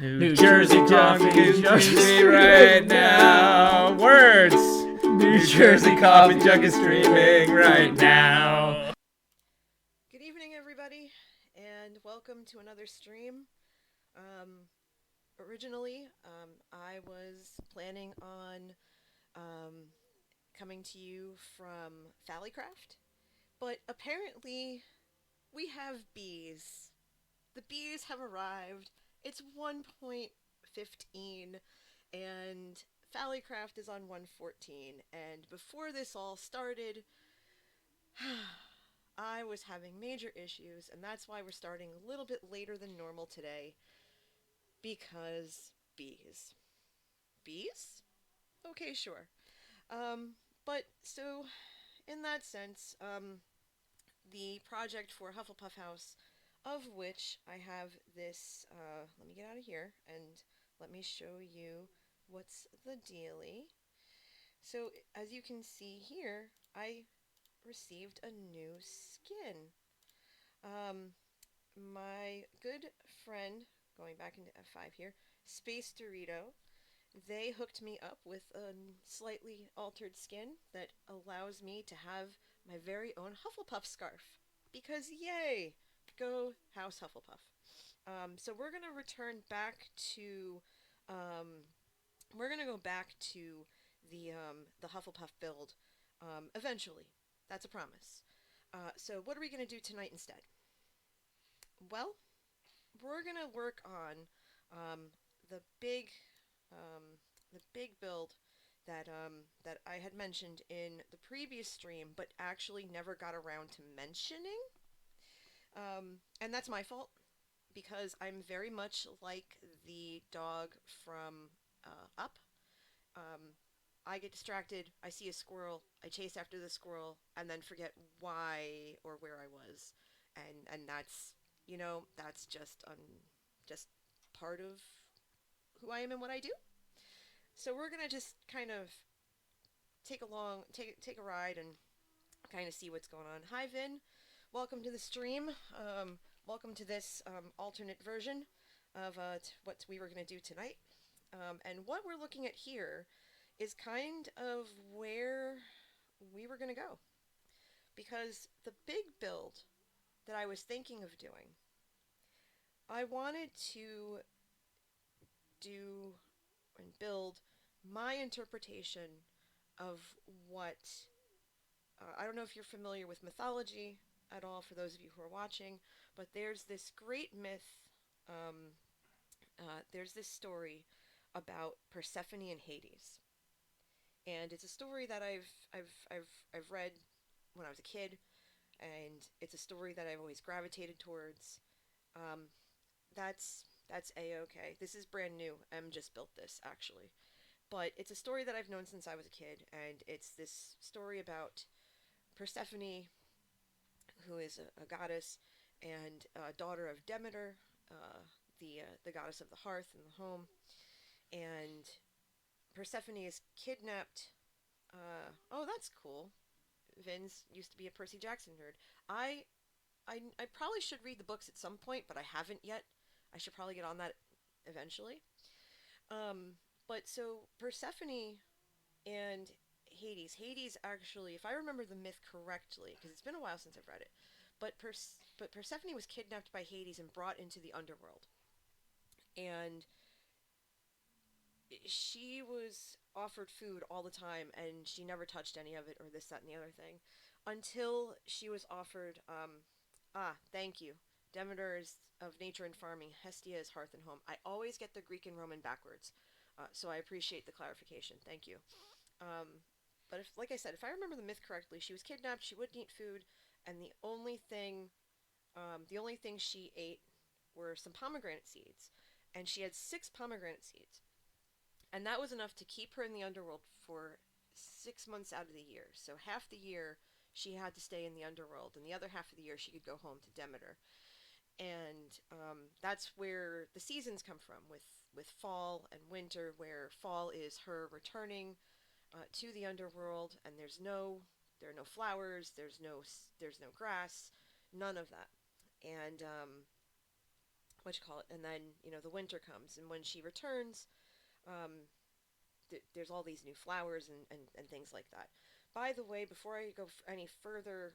New Jersey coffee jug is streaming right now. Words. New Jersey coffee jug is streaming right now. Good evening, everybody, and welcome to another stream. Originally, I was planning on um, coming to you from Valleycraft, but apparently we have bees. The bees have arrived. It's 1.15, and Valleycraft is on 114. And before this all started, I was having major issues, and that's why we're starting a little bit later than normal today. Because bees. Bees? Okay, sure. But so in that sense, the project for Hufflepuff House, of which I have this. Let me get out of here and let me show you what's the dealie. So as you can see here, I received a new skin. Um, my good friend, going back into F5 here, Space Dorito, they hooked me up with a slightly altered skin that allows me to have my very own Hufflepuff scarf. Because yay! Go House Hufflepuff. So we're gonna return back to, um, we're gonna go back to the Hufflepuff build, eventually. That's a promise. So what are we gonna do tonight instead? Well, we're gonna work on um, the big um, the big build that I had mentioned in the previous stream, but actually never got around to mentioning. And that's my fault because I'm very much like the dog from Up. Um, I get distracted. I see a squirrel. I chase after the squirrel, and then forget why or where I was, and that's that's just part of who I am and what I do. So we're gonna just kind of take a ride and kind of see what's going on. Hi Vin, welcome to the stream. Welcome to this alternate version of what we were gonna do tonight. And what we're looking at here is kind of where we were gonna go because the big build that I was thinking of doing, I wanted to do and build my interpretation of what I don't know if you're familiar with mythology at all for those of you who are watching, but there's this great myth. Um, there's this story about Persephone and Hades, and it's a story that I've read when I was a kid, and it's a story that I've always gravitated towards. Um, that's a okay. This is brand new. M just built this actually, but it's a story that I've known since I was a kid, and it's this story about Persephone, who is a goddess and a daughter of Demeter, the goddess of the hearth and the home. And Persephone is kidnapped. Oh, that's cool. Vince used to be a Percy Jackson nerd. I, I probably should read the books at some point, but I haven't yet. I should probably get on that eventually. Um, but so Persephone and Hades actually, if I remember the myth correctly, because it's been a while since I've read it, but Persephone was kidnapped by Hades and brought into the underworld, and she was offered food all the time, and she never touched any of it or this, that, and the other thing, until she was offered. Thank you. Demeter is of nature and farming. Hestia is hearth and home. I always get the Greek and Roman backwards, so I appreciate the clarification. Thank you. Um, but if, like I said, if I remember the myth correctly, she was kidnapped. She wouldn't eat food, and the only thing she ate were some pomegranate seeds, and she had 6 pomegranate seeds, and that was enough to keep her in the underworld for 6 months out of the year. So half the year she had to stay in the underworld, and the other half of the year she could go home to Demeter. And that's where the seasons come from, with fall and winter, where fall is her returning to the underworld, and there are no flowers, there's no grass, none of that. And what you call it, and then, you know, the winter comes, and when she returns, there's all these new flowers and things like that. By the way, before I go any further,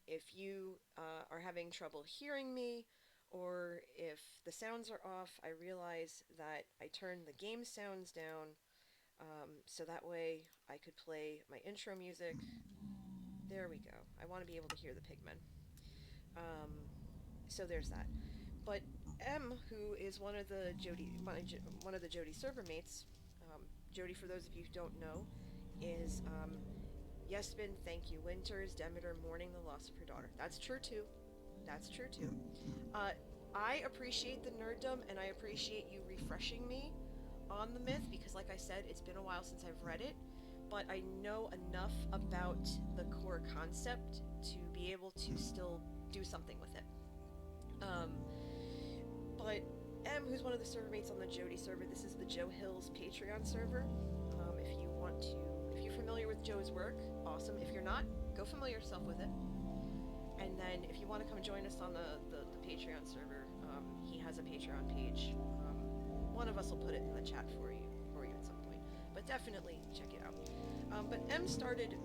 if you are having trouble hearing me, or if the sounds are off, I realize that I turned the game sounds down, so that way I could play my intro music. There we go. I want to be able to hear the pigmen. Um, so there's that. But M, who is one of the one of the JOHTY server mates, JOHTY, for those of you who don't know, is Yesbin, thank you, Winters, Demeter, mourning the loss of her daughter. That's true too. That's true too. I appreciate the nerddom, and I appreciate you refreshing me on the myth, because like I said, it's been a while since I've read it, but I know enough about the core concept to be able to still do something with it. But M, who's one of the server mates on the JOHTY server, this is the Joe Hills Patreon server. If you want to, if you're familiar with Joe's work, awesome. If you're not, go familiar yourself with it. And then if you want to come join us on the Patreon server, he has a Patreon page. One of us will put it in the chat for you at some point. But definitely check it out. But M started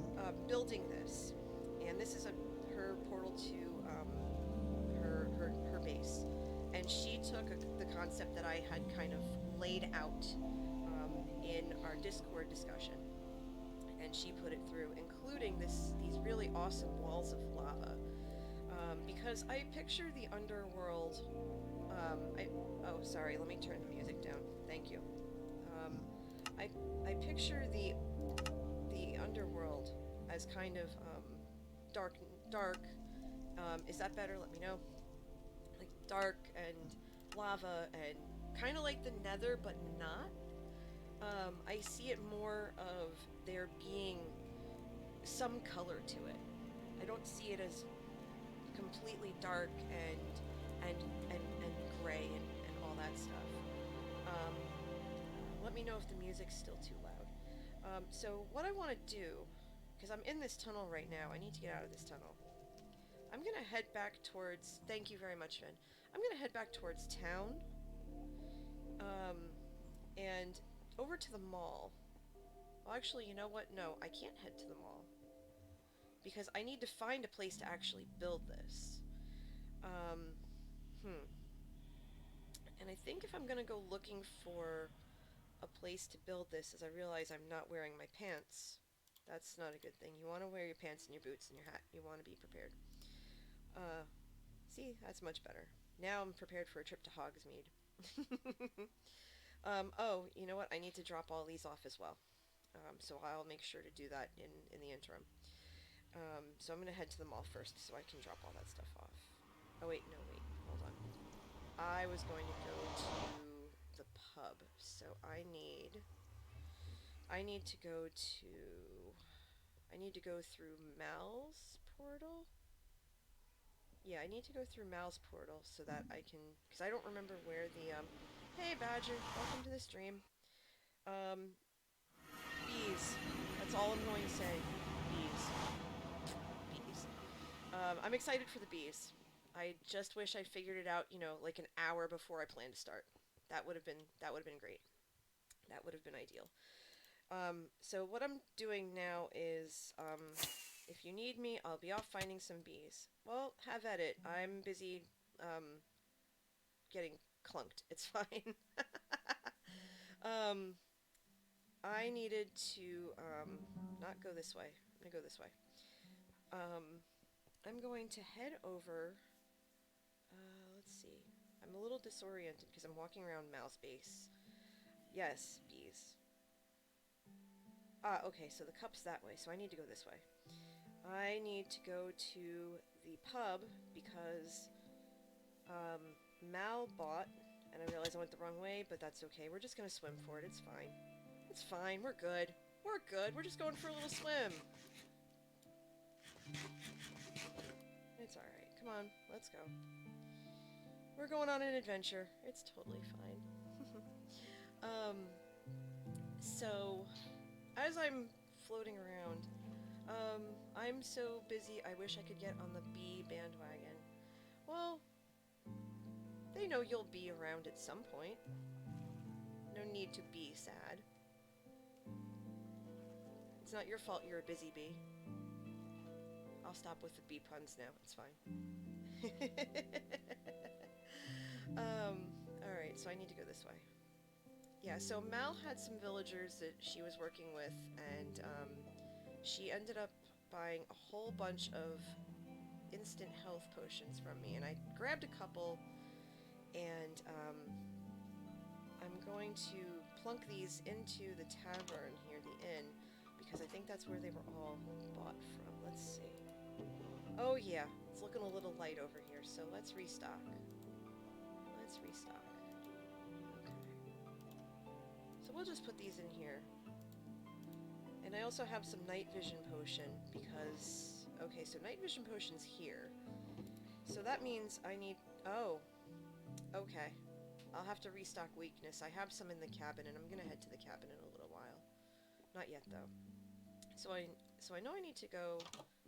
building this, and this is her portal to her base. And she took the concept that I had kind of laid out in our Discord discussion, and she put it through, including these really awesome walls of lava. Because I picture the underworld. Oh, sorry. Let me turn the music down. Thank you. I picture the underworld as kind of dark. Is that better? Let me know. Like dark and lava and kind of like the Nether, but not. I see it more of there being some color to it. I don't see it as completely dark and gray and all that stuff. Let me know if the music's still too loud. So what I want to do, because I'm in this tunnel right now, I need to get out of this tunnel. I'm going to head back towards... Thank you very much, Finn. I'm going to head back towards town. And over to the mall. Well, actually, you know what? No, I can't head to the mall. Because I need to find a place to actually build this. And I think if I'm going to go looking for a place to build this, as I realize I'm not wearing my pants, that's not a good thing. You want to wear your pants and your boots and your hat. You want to be prepared. See, that's much better. Now I'm prepared for a trip to Hogsmeade. Oh, you know what? I need to drop all these off as well. So I'll make sure to do that in the interim. So I'm going to head to the mall first so I can drop all that stuff off. Oh, wait, no, wait. Hold on. I was going to go to the pub, so I need to go to... I need to go through Mal's portal? Yeah, I need to go through Mal's portal so that I can... Because I don't remember where the... Hey, Badger! Welcome to the stream. Bees. That's all I'm going to say. Bees. Bees. I'm excited for the bees. I just wish I figured it out, you know, like an hour before I planned to start. That would have been great. That would have been ideal. So what I'm doing now is, if you need me, I'll be off finding some bees. Well, have at it. I'm busy, getting clunked. It's fine. I needed to, not go this way. I'm gonna go this way. I'm going to head over, let's see. I'm a little disoriented because I'm walking around Mal's base. Yes, bees. Ah, okay, so the cup's that way, so I need to go this way. I need to go to the pub because Mal bought, and I realized I went the wrong way, but that's okay. We're just gonna swim for it. It's fine. It's fine. We're good. We're good. We're just going for a little swim. It's alright. Come on. Let's go. We're going on an adventure. It's totally fine. So, as I'm floating around, I'm so busy I wish I could get on the bee bandwagon. Well, They know you'll be around at some point. No need to be sad. It's not your fault you're a busy bee. I'll stop with the bee puns now. It's fine. Alright, so I need to go this way. Yeah, so Mal had some villagers that she was working with, and she ended up buying a whole bunch of instant health potions from me, and I grabbed a couple, and I'm going to plunk these into the tavern here, the inn, because I think that's where they were all bought from. Let's see. Oh yeah, it's looking a little light over here, so let's restock. Let's restock. Okay. So we'll just put these in here. And I also have some night vision potion because... Okay, so night vision potion's here. So that means I need... Oh. Okay. I'll have to restock weakness. I have some in the cabin, and I'm gonna head to the cabin in a little while. Not yet, though. So I know I need to go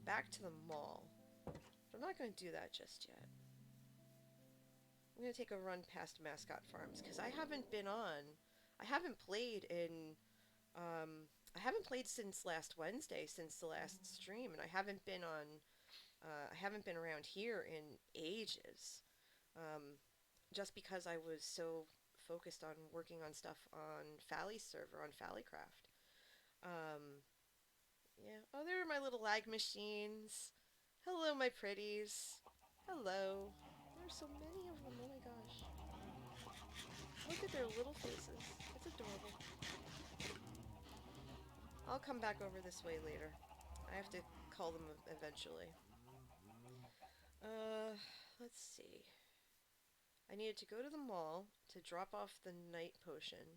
back to the mall. But I'm not going to do that just yet. I'm going to take a run past Mascot Farms, because I haven't been on... I haven't played in... I haven't played since last Wednesday, since the last stream, and I haven't been on... I haven't been around here in ages. Just because I was so focused on working on stuff on Falley's server, on Falleycraft. Yeah. Oh, there are my little lag machines. Hello, my pretties. Hello. There's so many of them. Oh my gosh. Look at their little faces. It's adorable. I'll come back over this way later. I have to call them eventually. Let's see. I needed to go to the mall to drop off the night potion,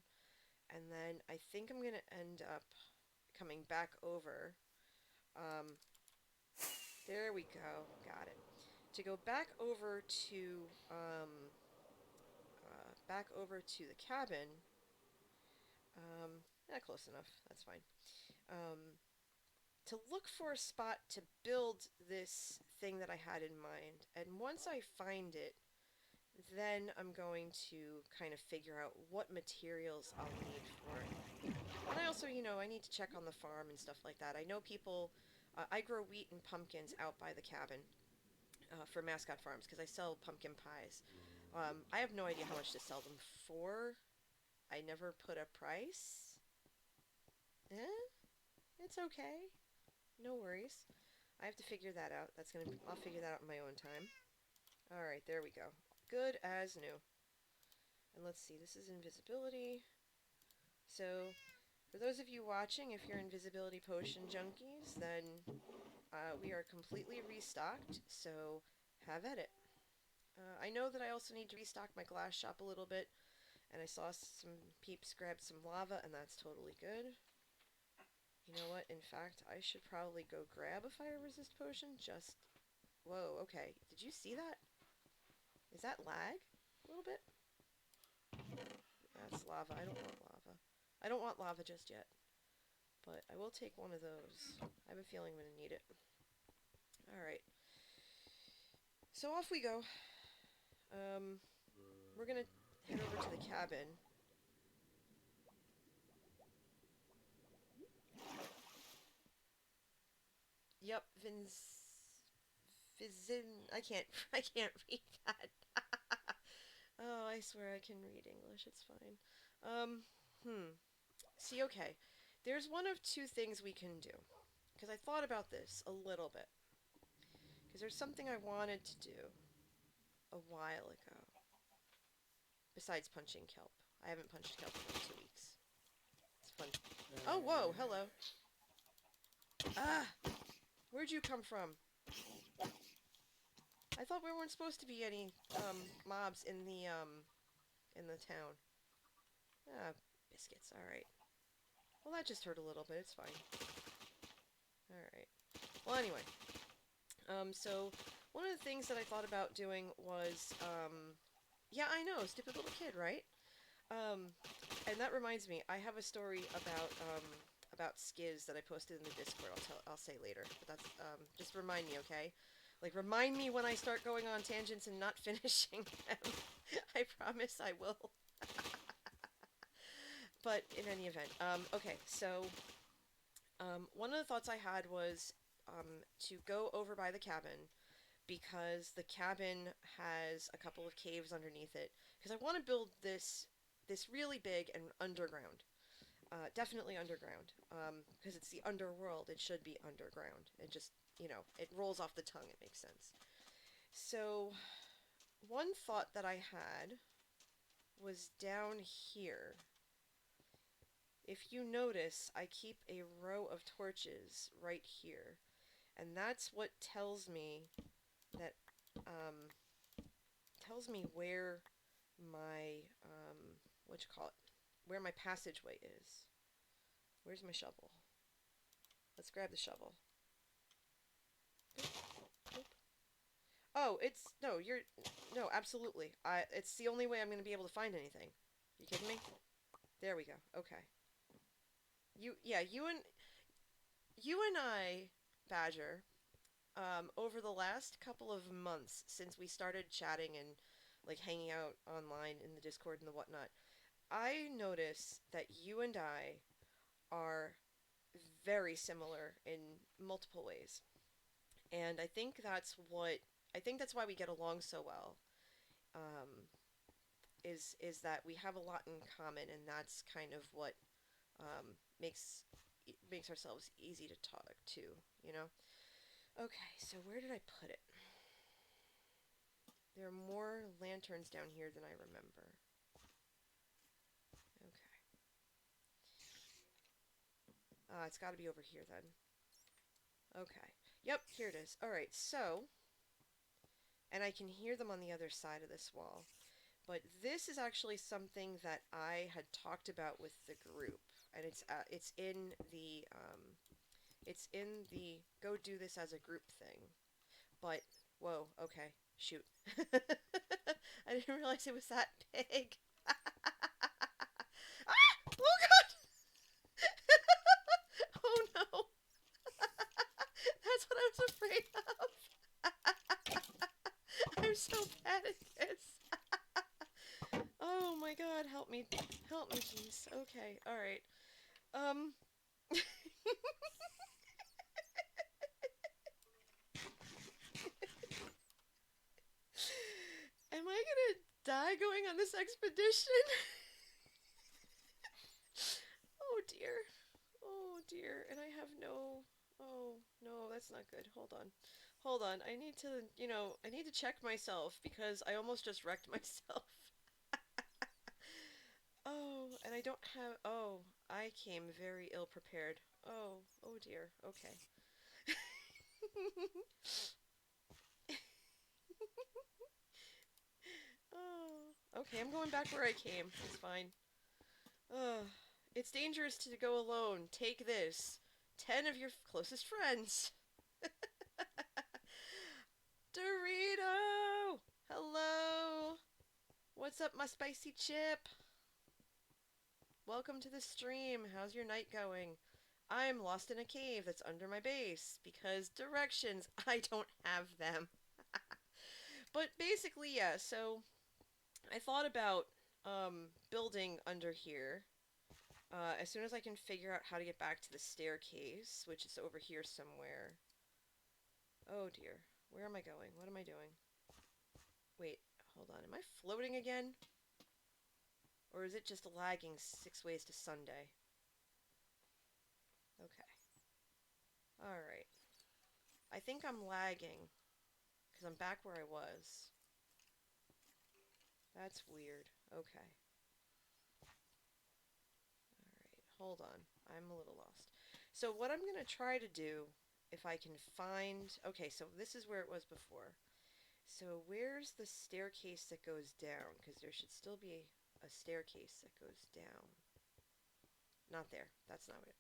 and then I think I'm gonna end up coming back over. There we go. Got it. To go back over to the cabin. Not close enough. That's fine. To look for a spot to build this thing that I had in mind, and once I find it, then I'm going to kind of figure out what materials I'll need for it. And I also, you know, I need to check on the farm and stuff like that. I know people... I grow wheat and pumpkins out by the cabin for Mascot Farms because I sell pumpkin pies. I have no idea how much to sell them for. I never put a price. It's okay. No worries. I have to figure that out. I'll figure that out in my own time. Alright, there we go. Good as new. And let's see, this is invisibility. So, for those of you watching, if you're invisibility potion junkies, then we are completely restocked, so have at it. I know that I also need to restock my glass shop a little bit, and I saw some peeps grab some lava, and that's totally good. You know what, in fact, I should probably go grab a fire resist potion, just... Whoa, okay. Did you see that? Is that lag? A little bit? That's lava. I don't want lava. I don't want lava just yet. But I will take one of those. I have a feeling I'm going to need it. Alright. So off we go. We're going to head over to the cabin. Yep, I can't read that. Oh, I swear I can read English, it's fine. See, okay. There's one of two things we can do. Because I thought about this a little bit. Because there's something I wanted to do a while ago. Besides punching kelp. I haven't punched kelp in like 2 weeks. It's fun. Oh, whoa, hello. Ah! Where'd you come from? I thought we weren't supposed to be any, mobs in the town. Ah, biscuits, alright. Well, that just hurt a little bit, it's fine. Alright. Well, anyway. So, one of the things that I thought about doing was, yeah, I know, stupid little kid, right? And that reminds me, I have a story about Skiz that I posted in the Discord. I'll say later, but that's, just remind me, okay? Like, remind me when I start going on tangents and not finishing them. I promise I will. But in any event, okay, so one of the thoughts I had was to go over by the cabin because the cabin has a couple of caves underneath it. Because I want to build this really big and underground. Definitely underground. Because it's the underworld, it should be underground. It just, it rolls off the tongue. It makes sense. So one thought that I had was down here. If you notice, I keep a row of torches right here. And that's what tells me that, where my, what you call it, where my passageway is. Where's my shovel? Let's grab the shovel. Boop, boop. Oh, no, absolutely. It's the only way I'm going to be able to find anything. You kidding me? There we go. Okay. You and I, Badger, over the last couple of months since we started chatting and like hanging out online in the Discord and the whatnot, I notice that you and I are very similar in multiple ways. And I think that's why we get along so well. Um, is that we have a lot in common, and that's kind of what um, makes makes ourselves easy to talk to, you know? Okay, so where did I put it? There are more lanterns down here than I remember. Okay. It's got to be over here then. Okay. Yep, here it is. Alright, so, and I can hear them on the other side of this wall. But this is actually something that I had talked about with the group, and it's in the go do this as a group thing. But whoa, okay, shoot, I didn't realize it was that big. Ah! Oh god! Oh no! That's what I was afraid of. I'm so bad at this. Oh my god, help me, jeez. Okay, all right. Um. Am I gonna die going on this expedition? Oh dear. Oh dear. And I have no. Oh no, that's not good. Hold on. Hold on. I need to, I need to check myself because I almost just wrecked myself. Oh, and I don't have. Oh, I came very ill prepared. Oh, oh dear. Okay. Oh, okay. I'm going back where I came. It's fine. Ugh. It's dangerous to go alone. Take this. 10 of your closest friends. Dorito! Hello! What's up, my spicy chip? Welcome to the stream. How's your night going? I'm lost in a cave that's under my base because directions, I don't have them. But basically, yeah, so I thought about building under here. As soon as I can figure out how to get back to the staircase, which is over here somewhere. Oh dear. Where am I going? What am I doing? Wait, hold on. Am I floating again? Or is it just lagging 6 ways to Sunday? Okay. Alright. I think I'm lagging. Because I'm back where I was. That's weird. Okay. Alright, hold on. I'm a little lost. So what I'm going to try to do, if I can find... Okay, so this is where it was before. So where's the staircase that goes down? Because there should still be a staircase that goes down. Not there. That's not it.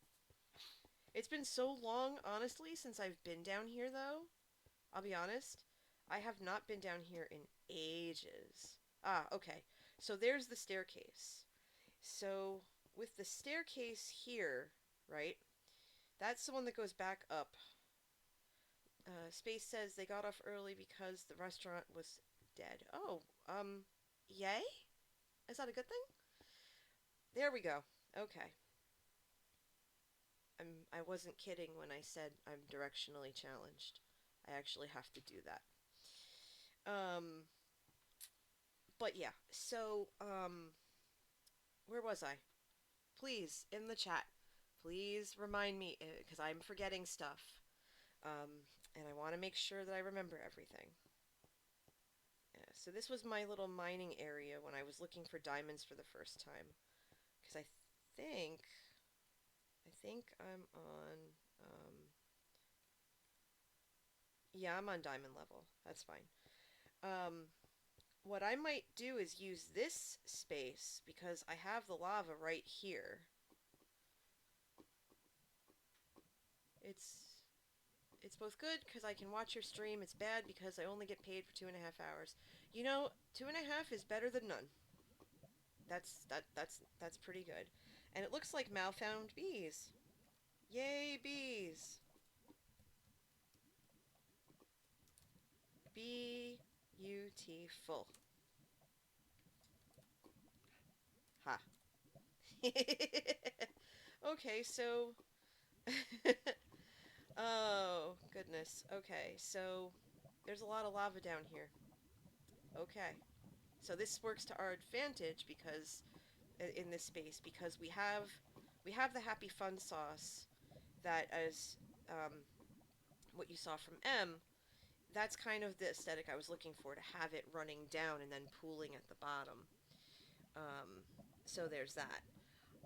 It's been so long, honestly, since I've been down here, though. I'll be honest. I have not been down here in ages. Ah, okay. So there's the staircase. So with the staircase here, right? That's the one that goes back up. Space says they got off early because the restaurant was dead. Oh, yay? Is that a good thing? There we go. Okay. I wasn't kidding when I said I'm directionally challenged. I actually have to do that. Um, but yeah. So, where was I? Please, in the chat, please remind me because I'm forgetting stuff. And I want to make sure that I remember everything. Yeah, so this was my little mining area when I was looking for diamonds for the first time. Because think, I think I'm on, um, yeah, I'm on diamond level. That's fine. What I might do is use this space because I have the lava right here. It's it's both good because I can watch your stream. It's bad because I only get paid for 2.5 hours. You know, 2.5 is better than none. That's pretty good. And it looks like Mal found bees. Yay, bees! Beautiful. Ha. Okay, so oh, goodness. Okay, so there's a lot of lava down here. Okay. So this works to our advantage because in this space because we have the happy fun sauce that as um, what you saw from M, that's kind of the aesthetic I was looking for, to have it running down and then pooling at the bottom. Um, so there's that.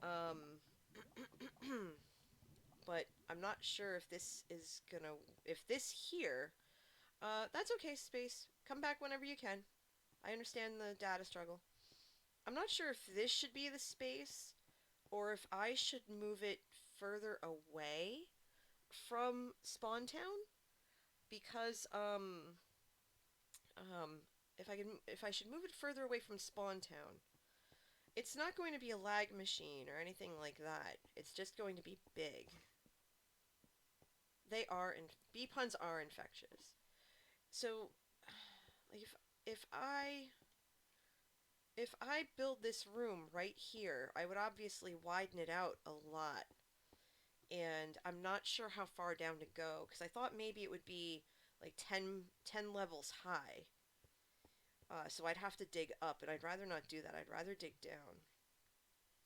Um, but I'm not sure if this is gonna, if this here, that's okay, Space. Come back whenever you can. I understand the data struggle. I'm not sure if this should be the space or if I should move it further away from Spawn Town because um if I should move it further away from Spawn Town, it's not going to be a lag machine or anything like that. It's just going to be big. They are and bee puns are infectious. So if I if I build this room right here, I would obviously widen it out a lot. And I'm not sure how far down to go because I thought maybe it would be like 10 levels high. So I'd have to dig up, and I'd rather not do that. I'd rather dig down.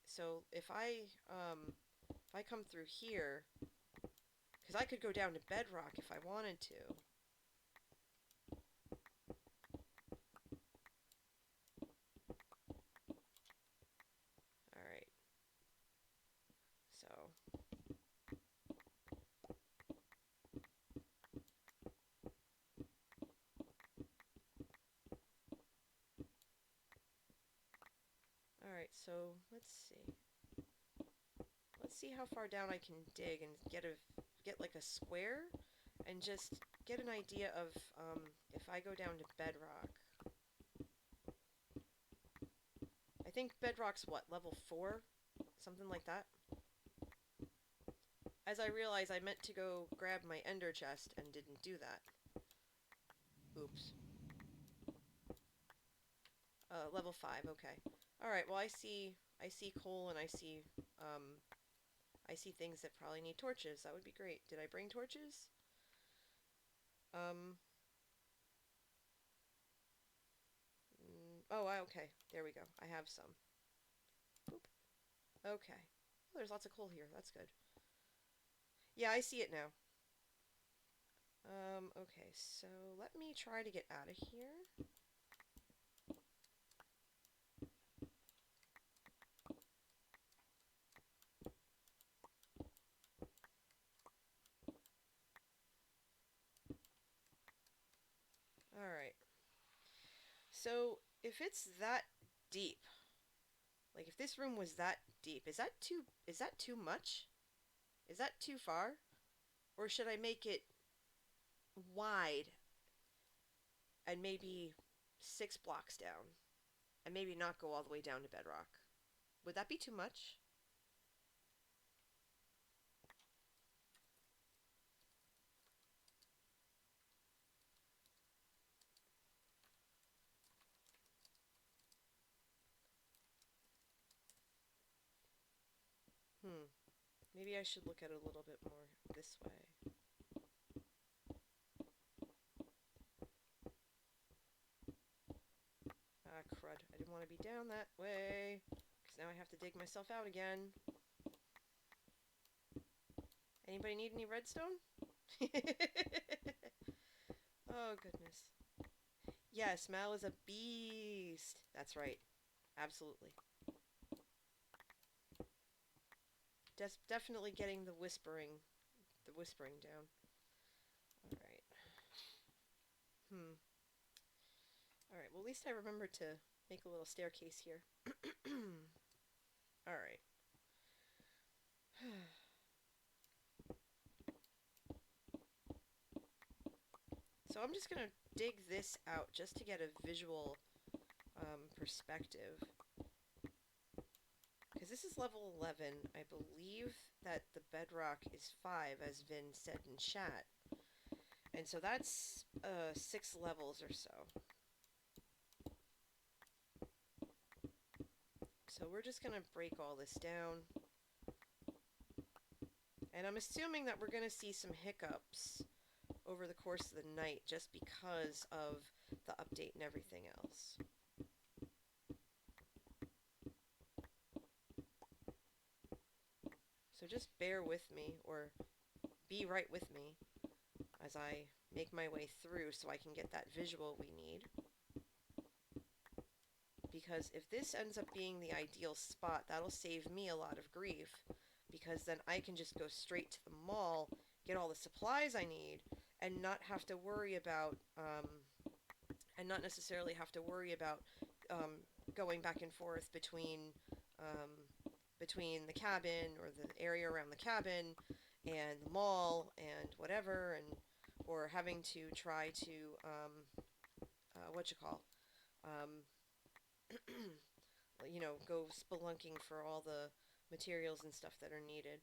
So if I come through here, because I could go down to bedrock if I wanted to. All right. So all right. So let's see. Let's see how far down I can dig and get like a square, and just get an idea of if I go down to bedrock. I think bedrock's what, level 4? Something like that. As I realize I meant to go grab my ender chest and didn't do that. Oops. Level 5, okay. Alright, well I see coal and I see things that probably need torches. That would be great. Did I bring torches? Oh, okay. There we go. I have some. Boop. Okay. Oh, there's lots of coal here. That's good. Yeah, I see it now. Okay, so let me try to get out of here. Alright. So, if it's that deep, like if this room was that deep, is that too much? Is that too far? Or should I make it wide and maybe 6 blocks down and maybe not go all the way down to bedrock? Would that be too much? Maybe I should look at it a little bit more this way. Ah, crud. I didn't want to be down that way, because now I have to dig myself out again. Anybody need any redstone? Oh, goodness. Yes, Mal is a beast. That's right. Absolutely. Definitely getting the whispering down. All right. All right. Well, at least I remembered to make a little staircase here. All right. So I'm just gonna dig this out just to get a visual perspective. Because this is level 11. I believe that the bedrock is 5, as Vin said in chat. And so that's 6 levels or so. So we're just going to break all this down. And I'm assuming that we're going to see some hiccups over the course of the night just because of the update and everything else. So just bear with me, or be right with me, as I make my way through so I can get that visual we need. Because if this ends up being the ideal spot, that'll save me a lot of grief, because then I can just go straight to the mall, get all the supplies I need, and not have to worry about, and not necessarily have to worry about going back and forth um, between the cabin or the area around the cabin and the mall and whatever, and or having to try to what you call um, you know, go spelunking for all the materials and stuff that are needed.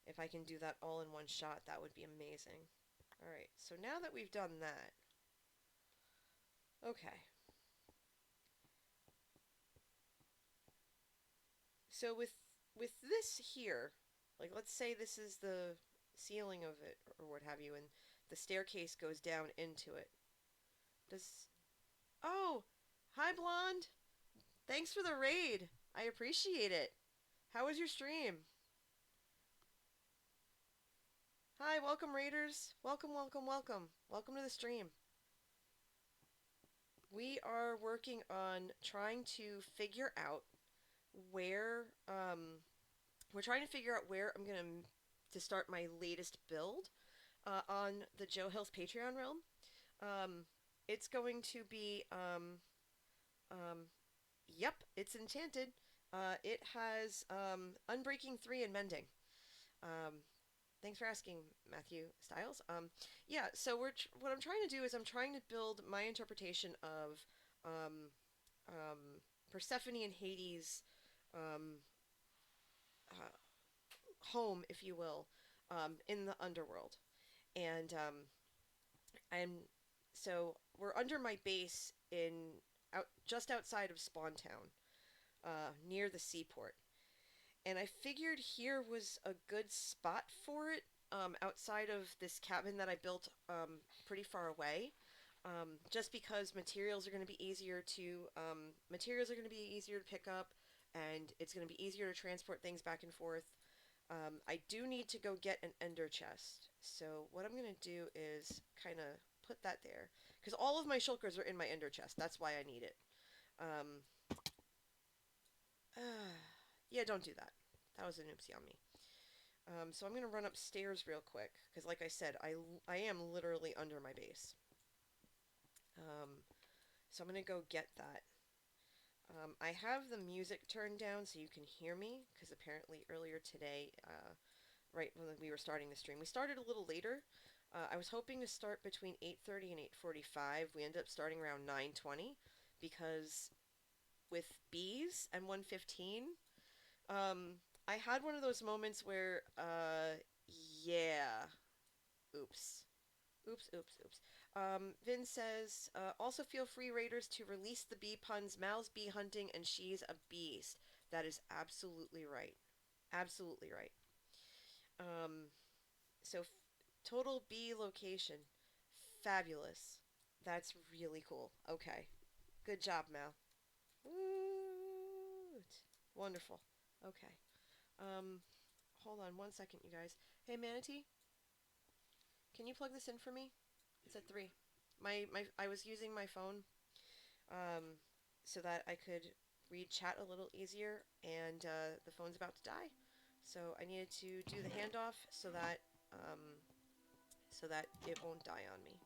If I can do that all in one shot, that would be amazing. Alright, so now that we've done that, okay. So with this here, like let's say this is the ceiling of it or what have you, and the staircase goes down into it. Does Oh, hi Blonde. Thanks for the raid. I appreciate it. How was your stream? Hi, welcome raiders. Welcome, welcome, welcome. Welcome to the stream. We are working on trying to figure out where we're trying to figure out where I'm going to start my latest build on the Joe Hill's Patreon realm. It's going to be um, yep, it's enchanted. It has Unbreaking 3 and Mending. Um, Thanks for asking, Matthew Styles. Yeah, so what I'm trying to do is I'm trying to build my interpretation of um, um, Persephone and Hades' um, uh, home, if you will, in the underworld. And I'm so we're under my base in just outside of Spawn Town, near the seaport. And I figured here was a good spot for it, outside of this cabin that I built pretty far away. Just because materials are going to be easier to pick up, and it's going to be easier to transport things back and forth. I do need to go get an ender chest, so what I'm going to do is kind of put that there, because all of my shulkers are in my ender chest. That's why I need it. Um, yeah, don't do that. That was an oopsie on me. So I'm going to run upstairs real quick, because like I said, I am literally under my base. So I'm going to go get that. I have the music turned down so you can hear me, because apparently earlier today, right when we were starting the stream, we started a little later. I was hoping to start between 8:30 and 8:45. We ended up starting around 9:20, because with bees and 115, I had one of those moments where, yeah, oops. Oops, oops, oops. Vin says, also feel free, Raiders, to release the bee puns. Mal's bee hunting and she's a beast. That is absolutely right. Absolutely right. Um, so total bee location. Fabulous. That's really cool. Okay. Good job, Mal. Woot. Wonderful. Okay. Um, hold on 1 second, you guys. Hey, Manatee, can you plug this in for me? It's at 3. I was using my phone um, so that I could read chat a little easier, and the phone's about to die. So I needed to do the handoff um, so that it won't die on me.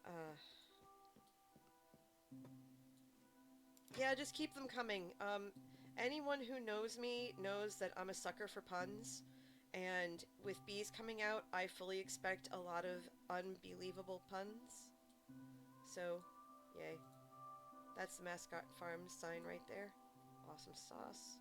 Uh, yeah, just keep them coming. Anyone who knows me knows that I'm a sucker for puns, and with bees coming out, I fully expect a lot of unbelievable puns. So, yay. That's the Mascot Farms sign right there. Awesome sauce.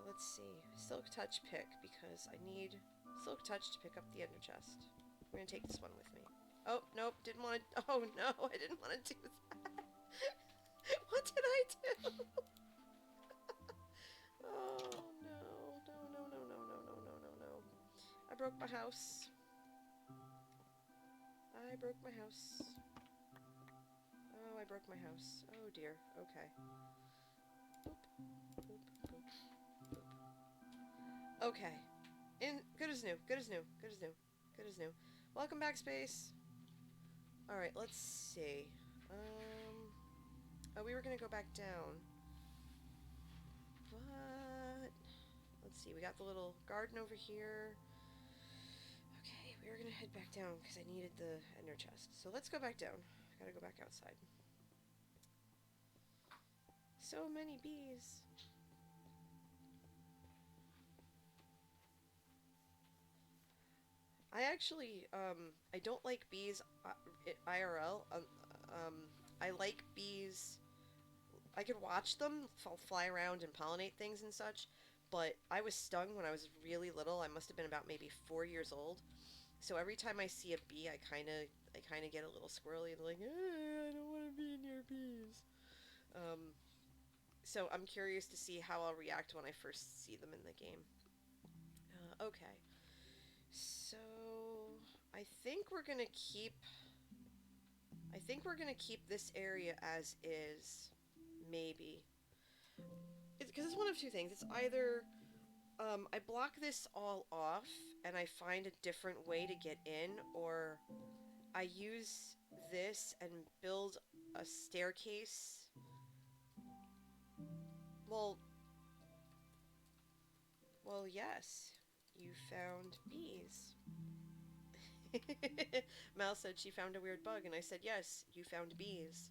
Let's see. Silk Touch pick, because I need Silk Touch to pick up the ender chest. I'm gonna take this one with me. Oh, nope, didn't want to. Oh no, I didn't want to do that. What did I do? Oh no, no, no, no, no, no, no, no, no, no. I broke my house. I broke my house. Oh, I broke my house. Oh dear. Okay. Boop, boop, boop, boop. Okay. In good as new. Good as new. Good as new. Good as new. Welcome back, space. All right. Let's see. Oh, we were gonna go back down, but let's see. We got the little garden over here. Okay, we were gonna head back down because I needed the ender chest. So let's go back down. Gotta go back outside. So many bees. I actually, I don't like bees IRL. I like bees. I could watch them fly around and pollinate things and such, but I was stung when I was really little. I must have been about maybe 4 years old. So every time I see a bee, I kind of get a little squirrely and like, I don't want to be near bees. Um, so I'm curious to see how I'll react when I first see them in the game. Okay, so I think we're gonna keep. I think we're gonna keep this area as is. Maybe it's because it's one of two things. It's either I block this all off and I find a different way to get in, or I use this and build a staircase. Well, well, yes. You found bees. Mal said she found a weird bug, and I said, yes, you found bees.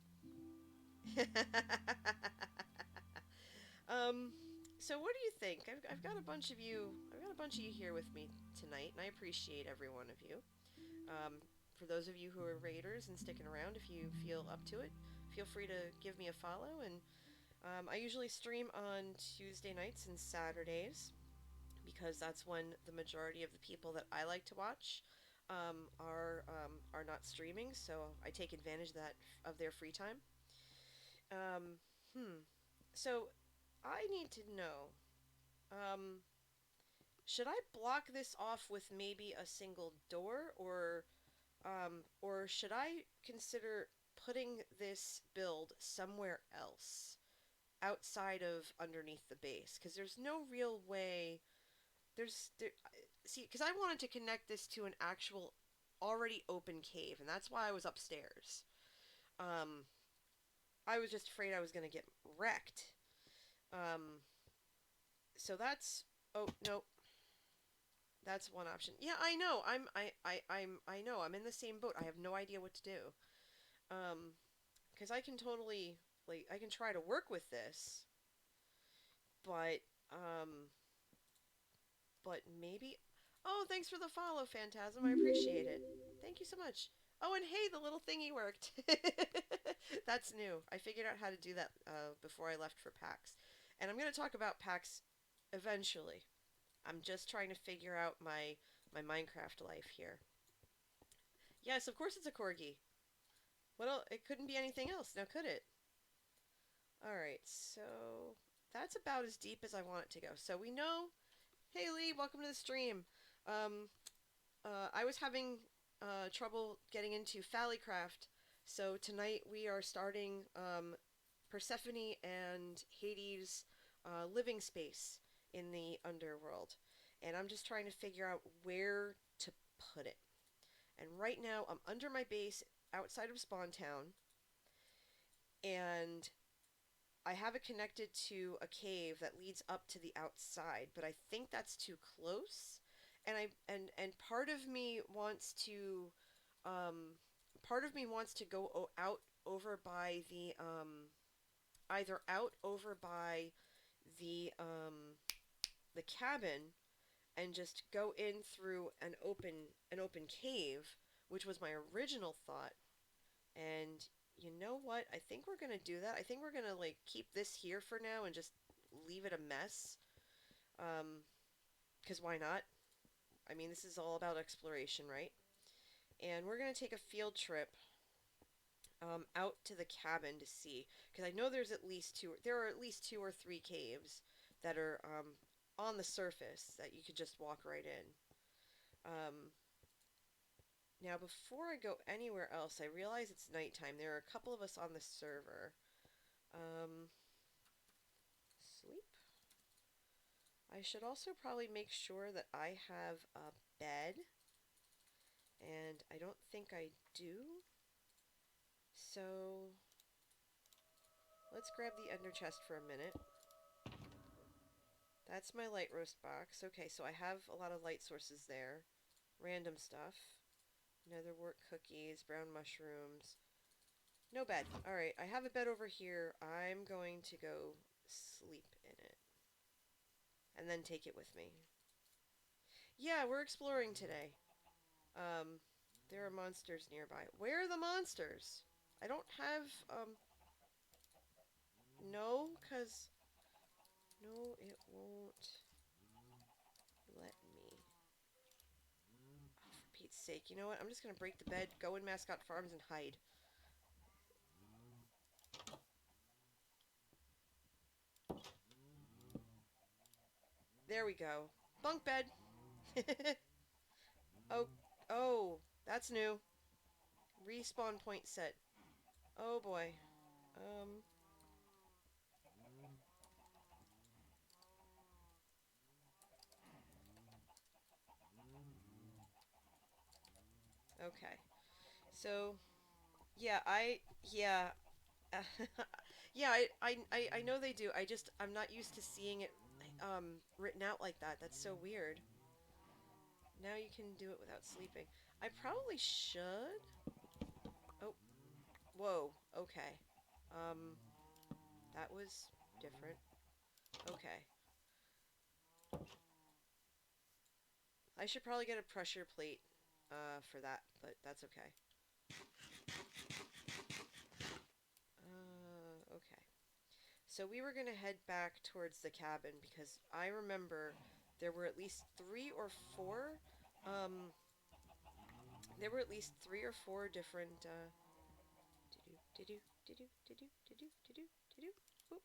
um, so what do you think? I've got a bunch of you. I've got a bunch of you here with me tonight, and I appreciate every one of you. For those of you who are raiders and sticking around, if you feel up to it, feel free to give me a follow. And I usually stream on Tuesday nights and Saturdays because that's when the majority of the people that I like to watch are not streaming. So I take advantage of their free time. Um, hmm. So I need to know. Um, should I block this off with maybe a single door, or should I consider putting this build somewhere else outside of underneath the base? Because there's no real way. See, because I wanted to connect this to an actual already open cave, and that's why I was upstairs. Um, I was just afraid I was gonna get wrecked. Um, so that's oh no, that's one option. Yeah, I know. I know. I'm in the same boat. I have no idea what to do. Um, because I can totally I can try to work with this, but um, but maybe. Oh, thanks for the follow, Phantasm. I appreciate it. Thank you so much. Oh, and hey, the little thingy worked. That's new. I figured out how to do that before I left for PAX, and I'm gonna talk about PAX eventually. I'm just trying to figure out my Minecraft life here. Yes, of course it's a corgi. What else? It couldn't be anything else, now could it? All right, so that's about as deep as I want it to go. So we know, hey Lee, welcome to the stream. Um, I was having trouble getting into Fallycraft, so tonight we are starting Persephone and Hades' living space in the underworld, and I'm just trying to figure out where to put it. And right now I'm under my base outside of Spawn Town, and I have it connected to a cave that leads up to the outside, but I think that's too close. And part of me wants to um part of me wants to go out over by either out over by the cabin and just go in through an open cave, which was my original thought. And you know what? I think we're gonna do that. I think we're gonna like keep this here for now and just leave it a mess. Um, 'Cause why not? I mean, this is all about exploration, right? And we're gonna take a field trip out to the cabin to see, because I know there are at least two or three caves that are on the surface that you could just walk right in. Um, Now, before I go anywhere else, I realize it's nighttime. There are a couple of us on the server. Um, Sleep. I should also probably make sure that I have a bed, and I don't think I do. So, let's grab the ender chest for a minute. That's my light roast box. Okay, so I have a lot of light sources there. Random stuff. Netherwort cookies, brown mushrooms. No bed. Alright, I have a bed over here. I'm going to go sleep in it. And then take it with me. Yeah, we're exploring today. Um, there are monsters nearby. Where are the monsters? I don't have, no, cause, no, it won't let me. Oh, for Pete's sake, you know what? I'm just gonna break the bed, go in Mascot Farms, and hide. There we go. Bunk bed. Oh, oh, that's new. Respawn point set. Oh boy. Um, okay. So, yeah, yeah, yeah, I know they do. I'm not used to seeing it, written out like that. That's so weird. Now you can do it without sleeping. I probably should. Oh, whoa, okay. Um, that was different. Okay. I should probably get a pressure plate, for that, but that's okay. Okay. So we were gonna head back towards the cabin because I remember there were at least um, there were at least three or four different, to-do, to-do, to-do, to-do, to-do, to-do, to-do, boop.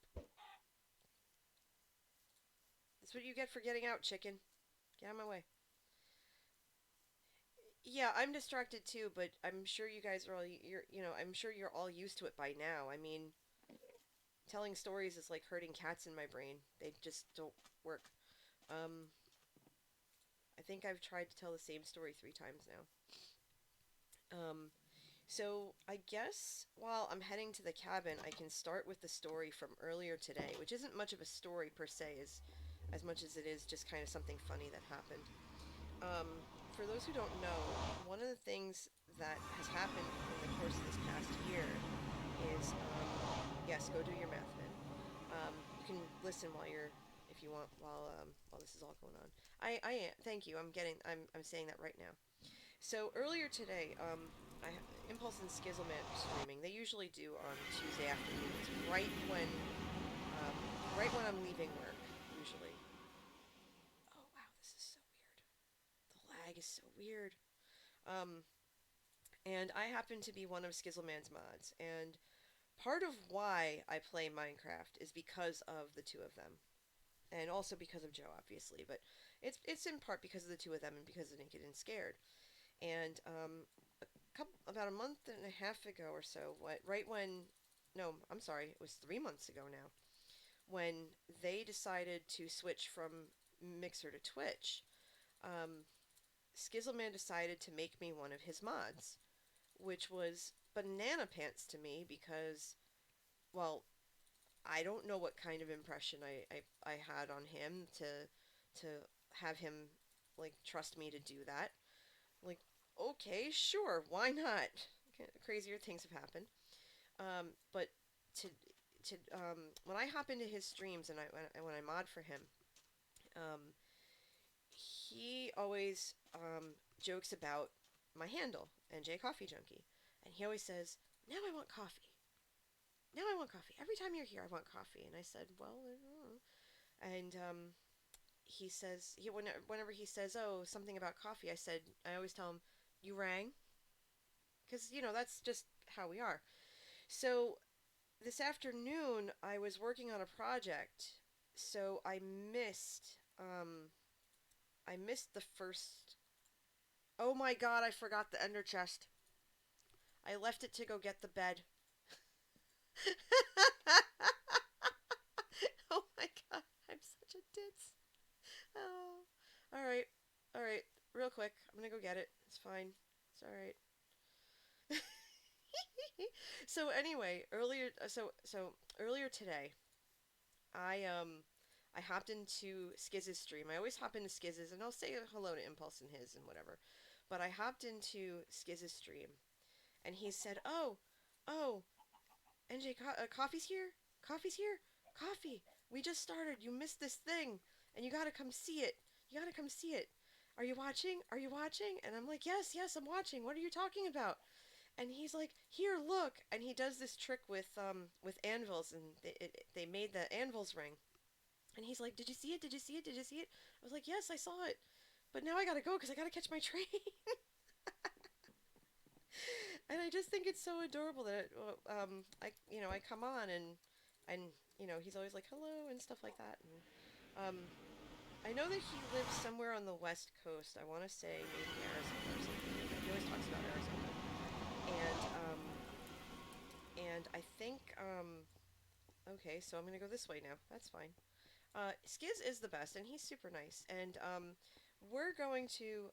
That's what you get for getting out, chicken. Get out of my way. Yeah, I'm distracted too, but I'm sure you guys are all, I'm sure you're all used to it by now. I mean, telling stories is like herding cats in my brain. They just don't work. Um, I think I've tried to tell the same story 3 times now. Um, so I guess while I'm heading to the cabin, I can start with the story from earlier today, which isn't much of a story per se, as much as it is just kind of something funny that happened. Um, for those who don't know, one of the things that has happened in the course of this past year is, yes, go do your math, man. You can listen while you're, if you want, while this is all going on. Thank you. I'm saying that right now. So earlier today, Impulse and Skizzleman are streaming. They usually do on Tuesday afternoons, um, right when I'm leaving work, usually. Oh wow, this is so weird. The lag is so weird. Um, and I happen to be one of Skizzleman's mods, and part of why I play Minecraft is because of the two of them, and also because of Joe, obviously. But it's in part because of the two of them and because of Naked and Scared. And about a month and a half ago or so, right when, no, I'm sorry, it was 3 months ago now, when they decided to switch from Mixer to Twitch, um, Skizzleman decided to make me one of his mods, which was banana pants to me because, well, I don't know what kind of impression I had on him to have him like trust me to do that. Like, okay, sure, why not? Crazier things have happened. But to when I hop into his streams and when I mod for him, um, he always jokes about my handle, NJ Coffee Junkie, and he always says, "Now I want coffee. Now I want coffee. Every time you're here, I want coffee." And I said, "Well," and he says whenever he says, "Oh, something about coffee," I always tell him, "You rang," because that's just how we are. So this afternoon, I was working on a project, so I missed the first. Oh my god, I forgot the ender chest. I left it to go get the bed. Oh my god, I'm such a ditz. Oh, all right, all right, real quick. I'm gonna go get it. It's fine. It's all right. So anyway, earlier today, I hopped into Skiz's stream. I always hop into Skiz's and I'll say hello to Impulse and his and whatever. But I hopped into Skiz's stream and he said, "Oh, NJ, coffee's here? Coffee's here? Coffee! We just started. You missed this thing, and you gotta come see it. You gotta come see it. Are you watching? Are you watching?" And I'm like, "Yes, yes, I'm watching. What are you talking about?" And he's like, "Here, look!" And he does this trick with anvils, and they made the anvils ring. And he's like, "Did you see it? Did you see it? Did you see it?" I was like, "Yes, I saw it, but now I gotta go because I gotta catch my train." And I just think it's so adorable that I come on and he's always like hello and stuff like that. And I know that he lives somewhere on the west coast. I want to say maybe Arizona or something. He always talks about Arizona. And I think okay, so I'm gonna go this way now. That's fine. Skiz is the best, and he's super nice. And we're going to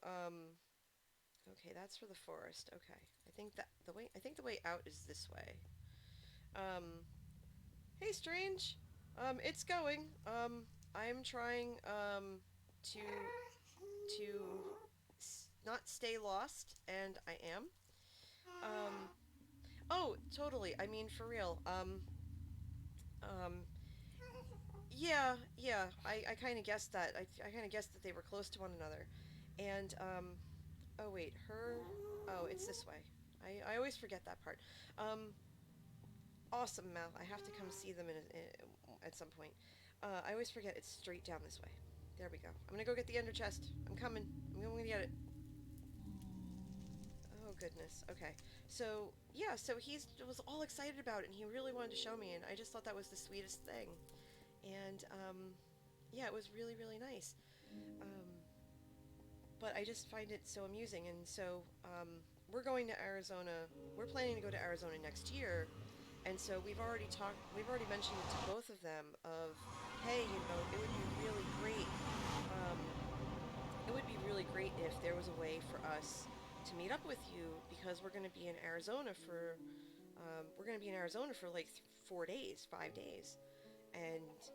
okay, that's for the forest. Okay, I think the way out is this way. Um, hey, Strange. It's going. I'm trying to not stay lost, and I am. Um, oh, totally. I mean, for real. Um, yeah, yeah. I kind of guessed that. I kind of guessed that they were close to one another, and oh wait, her. Oh, it's this way. I always forget that part. Um, awesome, Mal. I have to come see them at some point. I always forget it's straight down this way. There we go. I'm gonna go get the ender chest. I'm coming. I'm going to get it. Oh goodness. Okay. So yeah. So he's was all excited about it, and he really wanted to show me, and I just thought that was the sweetest thing. And yeah, it was really really nice. Um, but I just find it so amusing, and so we're going to Arizona. We're planning to go to Arizona next year. And so we've already mentioned it to both of them of, hey, it would be really great. Um, it would be really great if there was a way for us to meet up with you because we're going to be in Arizona for like 4 days, 5 days. And,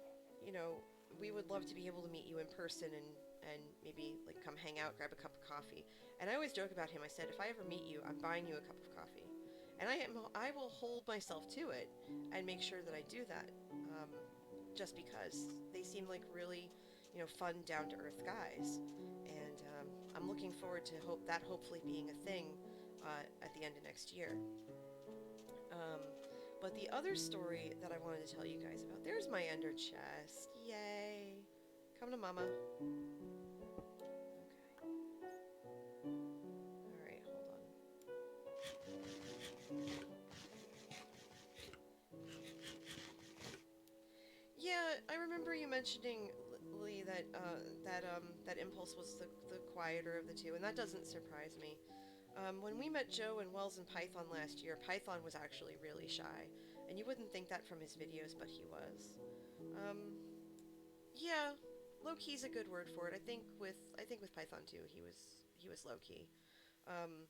you know, we would love to be able to meet you in person and maybe like come hang out, grab a cup of coffee. And I always joke about him. I said, if I ever meet you, I'm buying you a cup of coffee. And I will hold myself to it and make sure that I do that. Um, just because they seem like really, fun, down to earth guys. And I'm looking forward to hopefully being a thing at the end of next year. Um, but the other story that I wanted to tell you guys about, there's my ender chest. Yay. Come to mama. Okay. Alright, hold on. mentioning, Lee, that that Impulse was the quieter of the two, and that doesn't surprise me. When we met Joe and Wells and Python last year, Python was actually really shy, and you wouldn't think that from his videos, but he was. Um, yeah, low key's a good word for it. I think with Python too, he was low key. Um,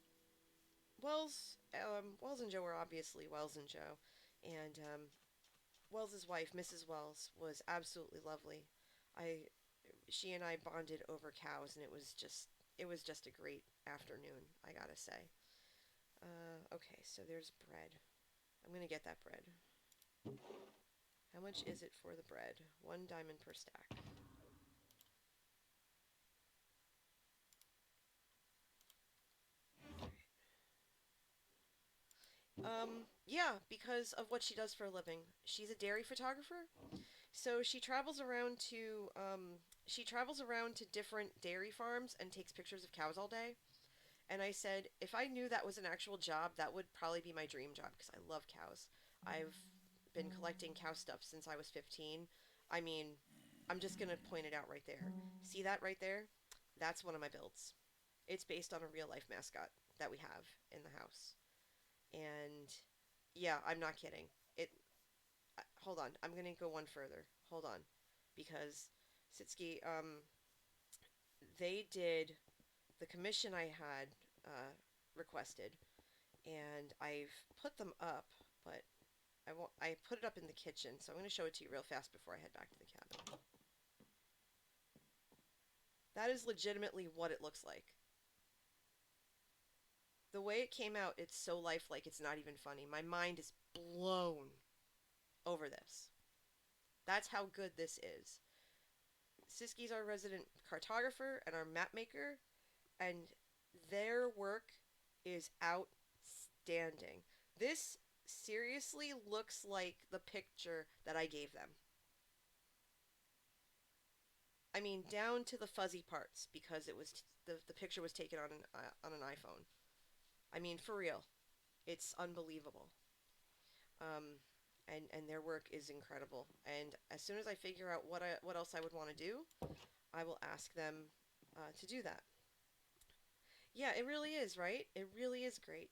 Wells and Joe were obviously Wells and Joe, and Wells's wife, Mrs. Wells, was absolutely lovely. I She and I bonded over cows, and it was just a great afternoon, I gotta say. Okay, so there's bread. I'm gonna get that bread. How much is it for the bread? 1 diamond per stack. Yeah, because of what she does for a living. She's a dairy photographer, so she travels around to different dairy farms and takes pictures of cows all day. And I said, if I knew that was an actual job, that would probably be my dream job because I love cows. I've been collecting cow stuff since I was 15. I mean, I'm just going to point it out right there. See that right there? That's one of my builds. It's based on a real life mascot that we have in the house. And yeah, I'm not kidding. It Hold on. I'm going to go one further. Hold on. Because Sitski, they did the commission I had requested, and I've put them up, but I won't. I put it up in the kitchen, so I'm going to show it to you real fast before I head back to the cabin. That is legitimately what it looks like. The way it came out, it's so lifelike, it's not even funny. My mind is blown over this. That's how good this is. Siski's our resident cartographer and our map maker, and their work is outstanding. This seriously looks like the picture that I gave them. I mean, down to the fuzzy parts because the picture was taken on an iPhone. I mean, for real, it's unbelievable. Um, and their work is incredible. And as soon as I figure out what else I would want to do, I will ask them to do that. Yeah, it really is, right? It really is great.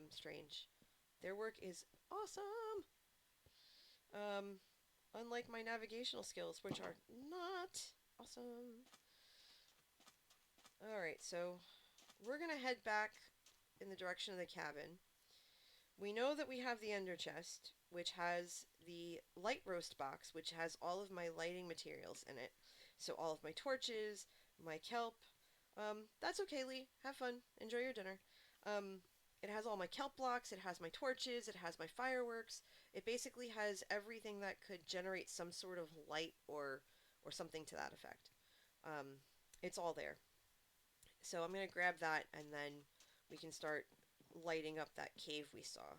Strange. Their work is awesome. Um, Unlike my navigational skills, which are not awesome. Alright, so we're gonna head back in the direction of the cabin. We know that we have the ender chest, which has the light roast box, which has all of my lighting materials in it. So all of my torches, my kelp. That's okay, Lee. Have fun. Enjoy your dinner. Um, it has all my kelp blocks. It has my torches. It has my fireworks. It basically has everything that could generate some sort of light or something to that effect. Um, it's all there. So I'm gonna grab that and then we can start lighting up that cave we saw.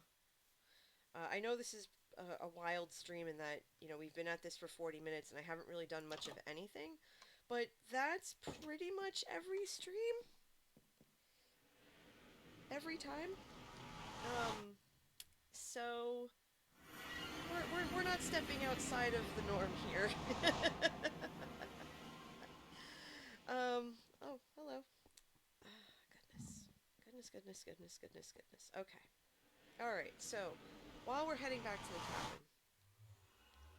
I know this is a wild stream in that, we've been at this for 40 minutes and I haven't really done much of anything, but that's pretty much every stream, every time. So we're not stepping outside of the norm here. Oh, hello. Goodness. Goodness. Okay. Alright, so while we're heading back to the cabin,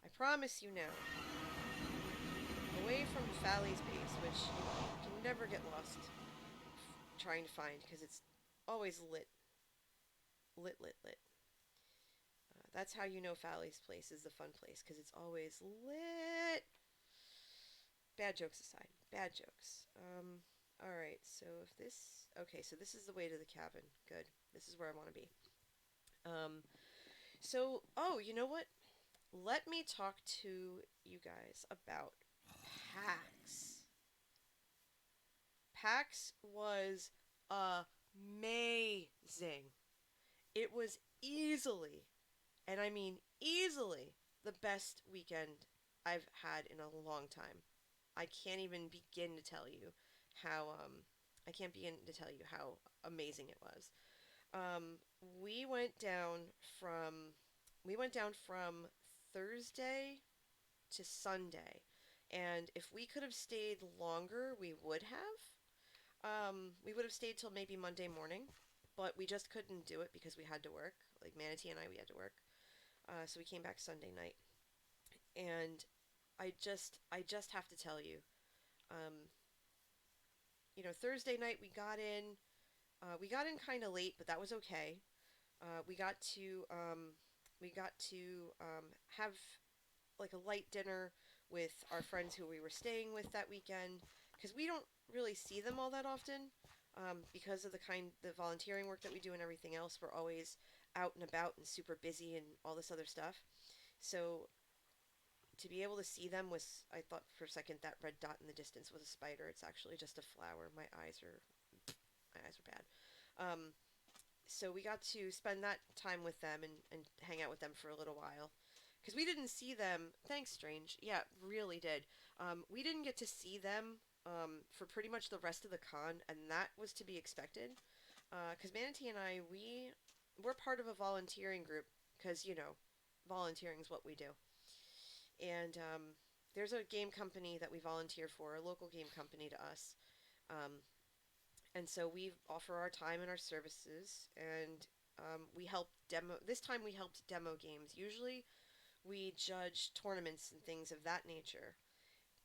I promise you now, away from Falley's base, which you can never get lost trying to find because it's always lit. Lit. That's how you know Falley's place is the fun place because it's always lit. Bad jokes aside, bad jokes. Alright, so if this. Okay, so this is the way to the cabin. Good. This is where I want to be. Um, oh, you know what? Let me talk to you guys about PAX. PAX was amazing. It was easily, and I mean easily, the best weekend I've had in a long time. I can't even begin to tell you how I can't begin to tell you how amazing it was. Um, we went down from we went down from Thursday to Sunday, And if we could have stayed longer, we would have. We would have stayed till maybe Monday morning, but we just couldn't do it because we had to work. Like Manatee and I, we had to work. So we came back Sunday night, and I just have to tell you, um, Thursday night we got in kind of late, but that was okay. We got to have like a light dinner with our friends who we were staying with that weekend because we don't really see them all that often because of the volunteering work that we do and everything else. We're always out and about and super busy and all this other stuff. So to be able to see them was, I thought for a second that red dot in the distance was a spider. It's actually just a flower. My eyes are bad. So we got to spend that time with them and hang out with them for a little while. Because we didn't see them. Thanks, Strange. Yeah, really did. We didn't get to see them for pretty much the rest of the con, and that was to be expected. Because Manatee and I, we're part of a volunteering group, because, volunteering is what we do. And there's a game company that we volunteer for, a local game company to us. Um, and so we offer our time and our services, and we help demo. This time we helped demo games. Usually we judge tournaments and things of that nature,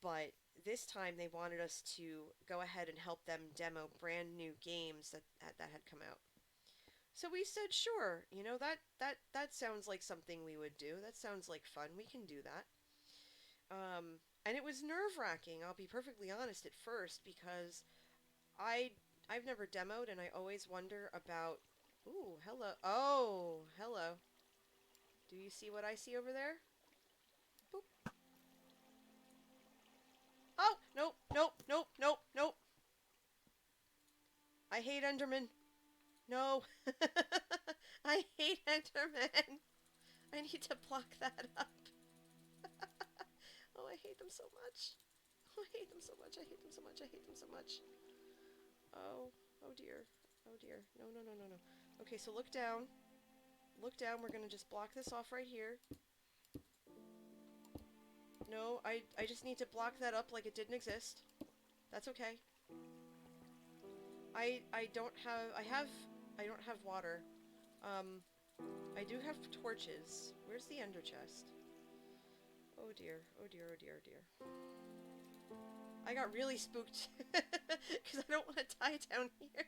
but this time they wanted us to go ahead and help them demo brand new games that had come out. So we said, sure, that sounds like something we would do. That sounds like fun. We can do that. And it was nerve wracking. I'll be perfectly honest at first because I I've never demoed, and I always wonder about. Ooh, hello. Oh, hello. Do you see what I see over there? Boop. Oh, nope, nope, nope, nope, nope. I hate Enderman. No. I hate Enderman. I need to block that up. Oh, I hate them so much. Oh, I hate them so much. I hate them so much. I hate them so much. Oh, oh dear. Oh dear. No, no, no, no, no. Okay, so look down. Look down. We're gonna just block this off right here. No, I just need to block that up like it didn't exist. That's okay. I don't have I don't have water. Um I do have torches. Where's the ender chest? Oh dear. Oh dear. Oh dear. Oh dear. I got really spooked because I don't want to die down here.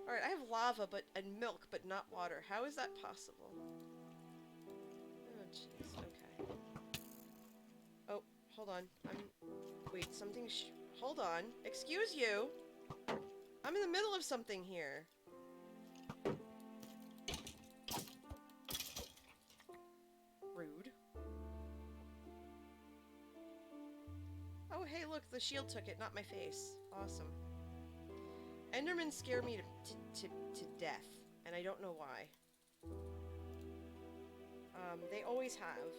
All right, I have lava and milk, but not water. How is that possible? Oh jeez. Okay. Oh, hold on. Wait. Hold on. Excuse you. I'm in the middle of something here. Rude. Oh, hey, look, the shield took it, not my face. Awesome. Endermen scare me to death, and I don't know why. They always have.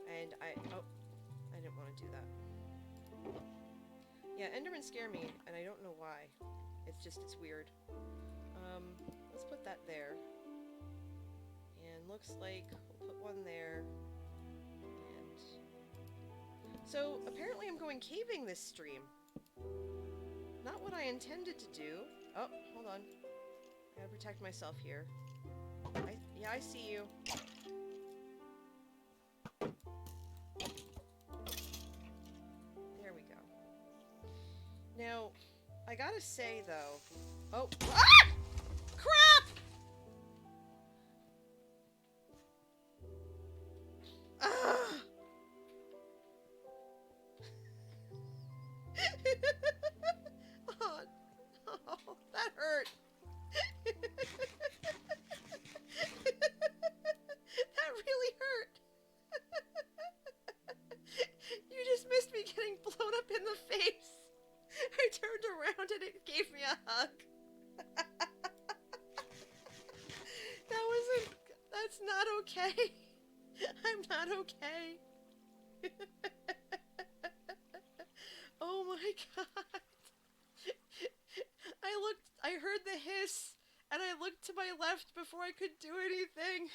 And I didn't want to do that. Yeah, Endermen scare me, and I don't know why. It's weird. Let's put that there. And looks like we'll put one there. And so, apparently I'm going caving this stream. Not what I intended to do. Oh, hold on. I gotta protect myself here. Yeah, I see you. There we go. Now, I gotta say though. Oh. Ah! Crap! Ah! Oh, no, that hurt. That really hurt. You just missed me getting blown up in the face. I turned around and it gave me a hug. That's not okay. I'm not okay. Oh my god. I heard the hiss, and I looked to my left before I could do anything.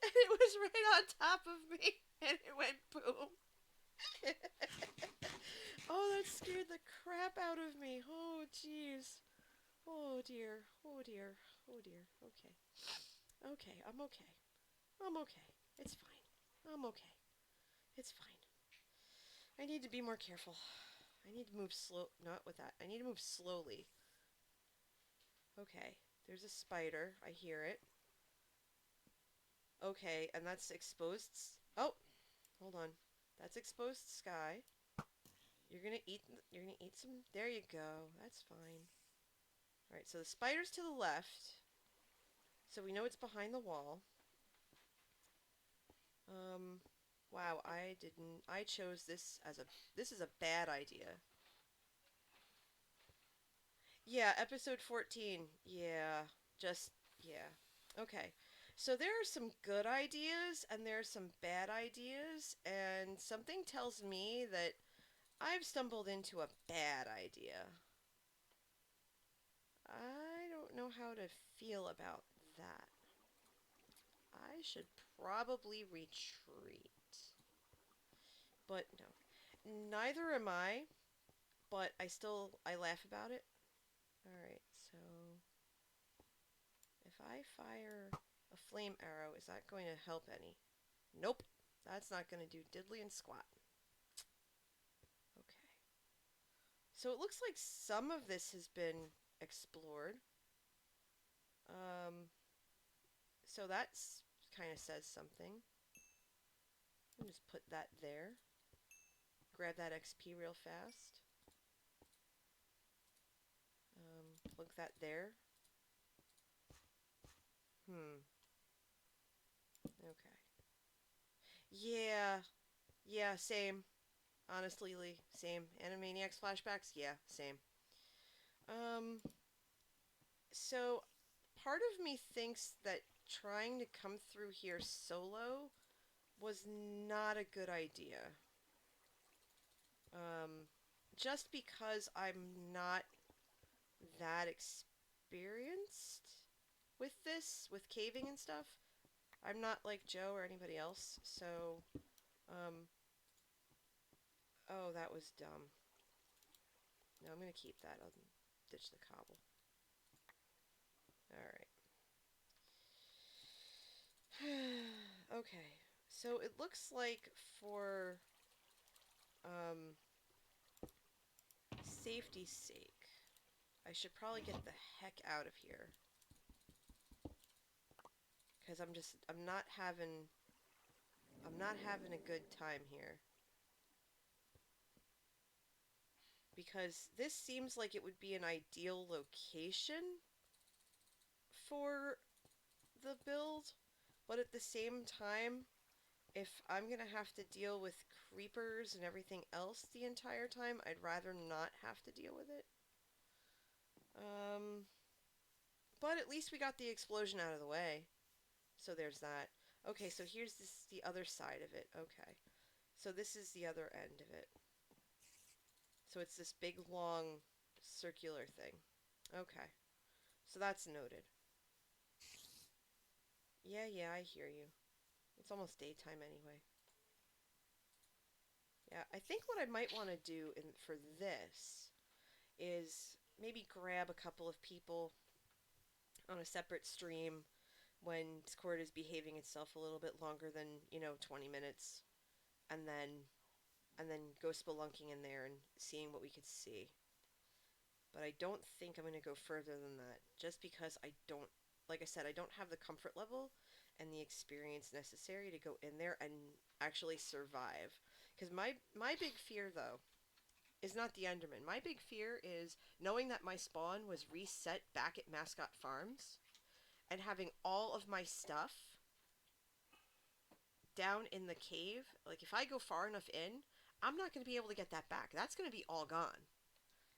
and it was right on top of me, and it went boom. Oh, that scared the crap out of me. Oh, jeez. Oh, dear. Oh, dear. Oh, dear. Okay. Okay, I'm okay. I'm okay. It's fine. I'm okay. It's fine. I need to be more careful. I need to move slow. Not with that. I need to move slowly. Okay. There's a spider. I hear it. Okay, and that's exposed. Oh, hold on. That's exposed sky. You're gonna eat. You're gonna eat some. There you go. That's fine. All right. So the spider's to the left. So we know it's behind the wall. Um. Wow. I didn't. I chose this as a. This is a bad idea. Yeah. Episode 14. Yeah. Just. Yeah. Okay. So there are some good ideas and there are some bad ideas, and something tells me that I've stumbled into a bad idea. I don't know how to feel about that. I should probably retreat. But no. Neither am I, but I laugh about it. Alright, so if I fire a flame arrow, is that going to help any? Nope. That's not going to do diddly and squat. Okay. So it looks like some of this has been explored. Um, so that's kind of says something. I'll just put that there. Grab that XP real fast. Plug that there. Okay. Yeah. Yeah, same. Honestly, Lee, same. Animaniacs flashbacks? Yeah, same. Um, so part of me thinks that trying to come through here solo was not a good idea. Um, just because I'm not that experienced with this, with caving and stuff. I'm not like Joe or anybody else, so, um, oh, that was dumb. No, I'm gonna keep that. I'll ditch the cobble. Alright. Okay, so it looks like for, um, safety's sake, I should probably get the heck out of here. Because I'm not having a good time here. Because this seems like it would be an ideal location for the build, but at the same time, if I'm gonna have to deal with creepers and everything else the entire time, I'd rather not have to deal with it. But at least we got the explosion out of the way. So there's that. Okay, so here's the other side of it. Okay. So this is the other end of it. So it's this big, long, circular thing. Okay. So that's noted. Yeah, yeah, I hear you. It's almost daytime anyway. Yeah, I think what I might want to do for this is maybe grab a couple of people on a separate stream when Discord is behaving itself a little bit longer than, 20 minutes, and then go spelunking in there and seeing what we could see. But I don't think I'm going to go further than that, just because like I said, I don't have the comfort level and the experience necessary to go in there and actually survive. Because my big fear, though, is not the Enderman. My big fear is knowing that my spawn was reset back at Mascot Farms and having all of my stuff down in the cave. Like, if I go far enough in, I'm not going to be able to get that back. That's going to be all gone.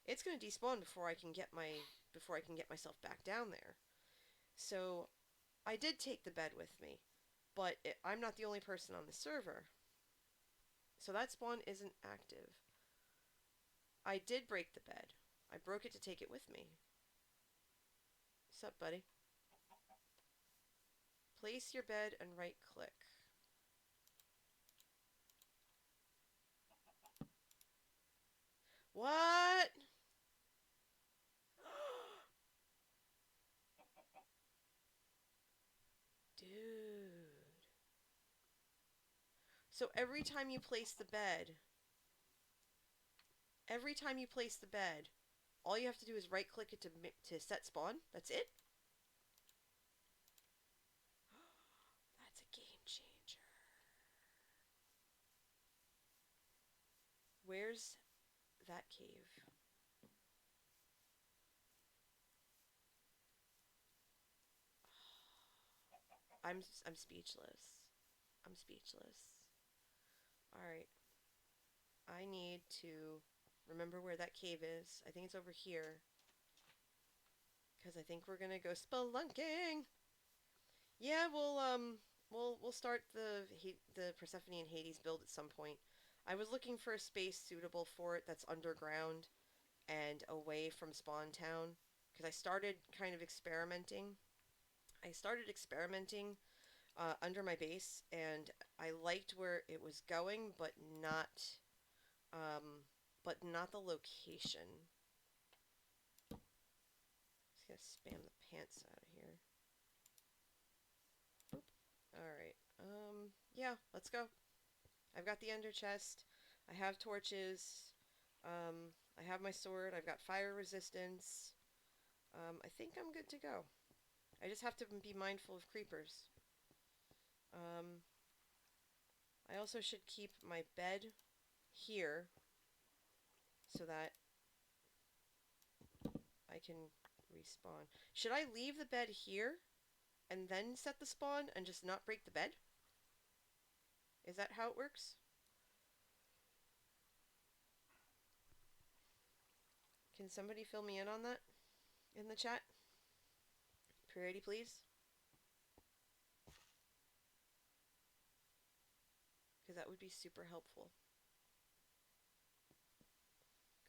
It's going to despawn before I can get myself back down there. So I did take the bed with me, but I'm not the only person on the server. So that spawn isn't active. I did break the bed. I broke it to take it with me. Sup, buddy? Place your bed and right click. What? Dude. So every time you place the bed, all you have to do is right click it to set spawn. That's it? That's a game changer. Where's that cave? I'm speechless. I'm speechless. All right. I need to remember where that cave is. I think it's over here. Because I think we're gonna go spelunking. Yeah, we'll start the Persephone and Hades build at some point. I was looking for a space suitable for it that's underground and away from Spawn Town because I started kind of experimenting. I started experimenting under my base, and I liked where it was going, um, but not the location. Just gonna spam the pants out of here. Boop. All right. Yeah, let's go. I've got the ender chest. I have torches. I have my sword. I've got fire resistance. I think I'm good to go. I just have to be mindful of creepers. Um, I also should keep my bed here so that I can respawn. Should I leave the bed here and then set the spawn and just not break the bed? Is that how it works? Can somebody fill me in on that in the chat? Pretty please? Because that would be super helpful.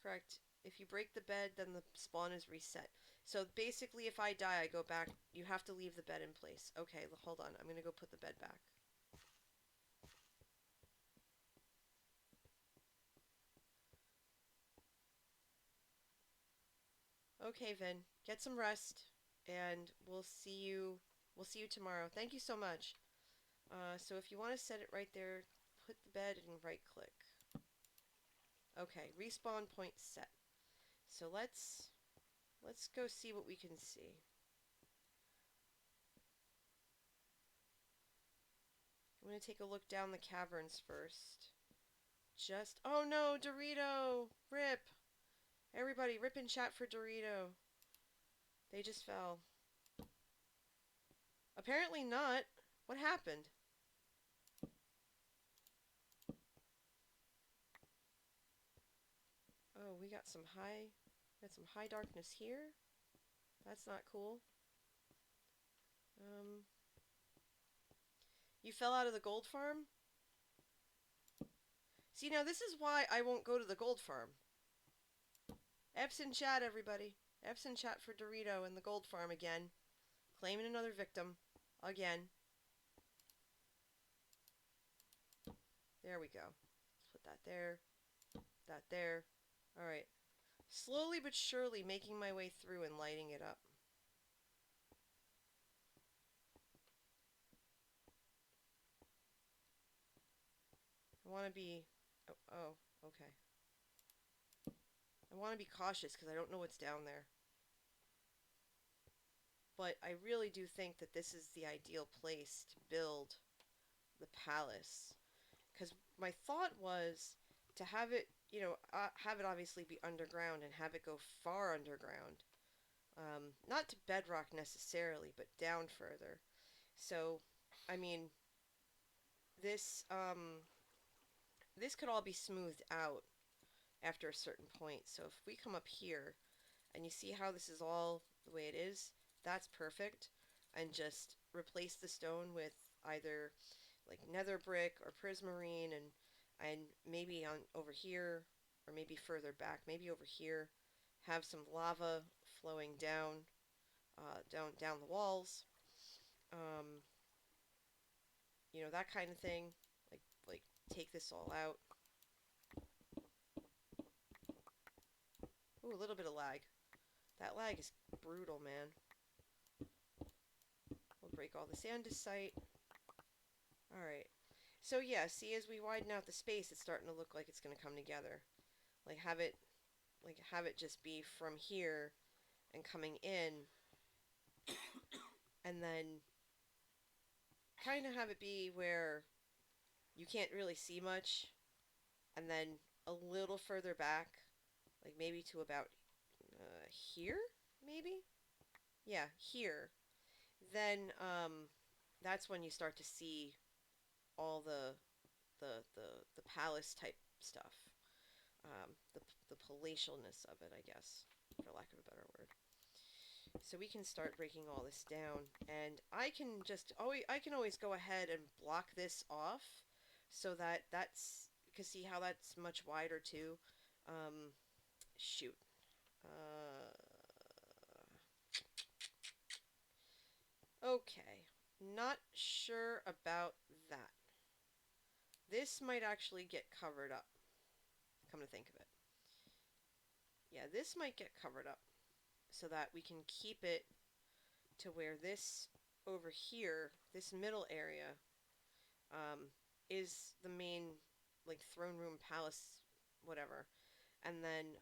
Correct. If you break the bed, then the spawn is reset. So basically, if I die, I go back. You have to leave the bed in place. Okay, hold on. I'm going to go put the bed back. Okay, Vin. Get some rest, and we'll see you tomorrow. Thank you so much. So if you want to set it right there, put the bed and right click. Okay, respawn point set. So let's go see what we can see. I'm going to take a look down the caverns first. Oh no, Dorito! Rip! Everybody, rip in chat for Dorito. They just fell. Apparently not. What happened? Oh, we got some high darkness here. That's not cool. Um, you fell out of the gold farm? See, now this is why I won't go to the gold farm. Eps in chat, everybody. Eps in chat for Dorito and the gold farm again. Claiming another victim. Again. There we go. Let's put that there. That there. Alright. Slowly but surely making my way through and lighting it up. I want to be... oh, okay. I want to be cautious because I don't know what's down there. But I really do think that this is the ideal place to build the palace. Because my thought was to have it, have it obviously be underground and have it go far underground. Not to bedrock necessarily, but down further. So, I mean, this, this could all be smoothed out after a certain point. So if we come up here and you see how this is all the way it is, that's perfect. And just replace the stone with either like nether brick or prismarine, and maybe on over here, or maybe further back, maybe over here, have some lava flowing down the walls. Um, you know, that kind of thing. Like take this all out. Ooh, a little bit of lag. That lag is brutal, man. We'll break all this andesite. Alright. So yeah, see, as we widen out the space, it's starting to look like it's going to come together. Like have it just be from here and coming in, and then kind of have it be where you can't really see much, and then a little further back, like maybe to about here, maybe? Yeah, here. Then that's when you start to see all the palace type stuff. The palatialness of it, I guess, for lack of a better word. So we can start breaking all this down, and I can always go ahead and block this off, so that that's, because see how that's much wider too. Um, shoot. Uh, okay, not sure about that. This might actually get covered up. Come to think of it, yeah, this might get covered up so that we can keep it to where this over here, this middle area, um, is the main, like, throne room, palace, whatever, and then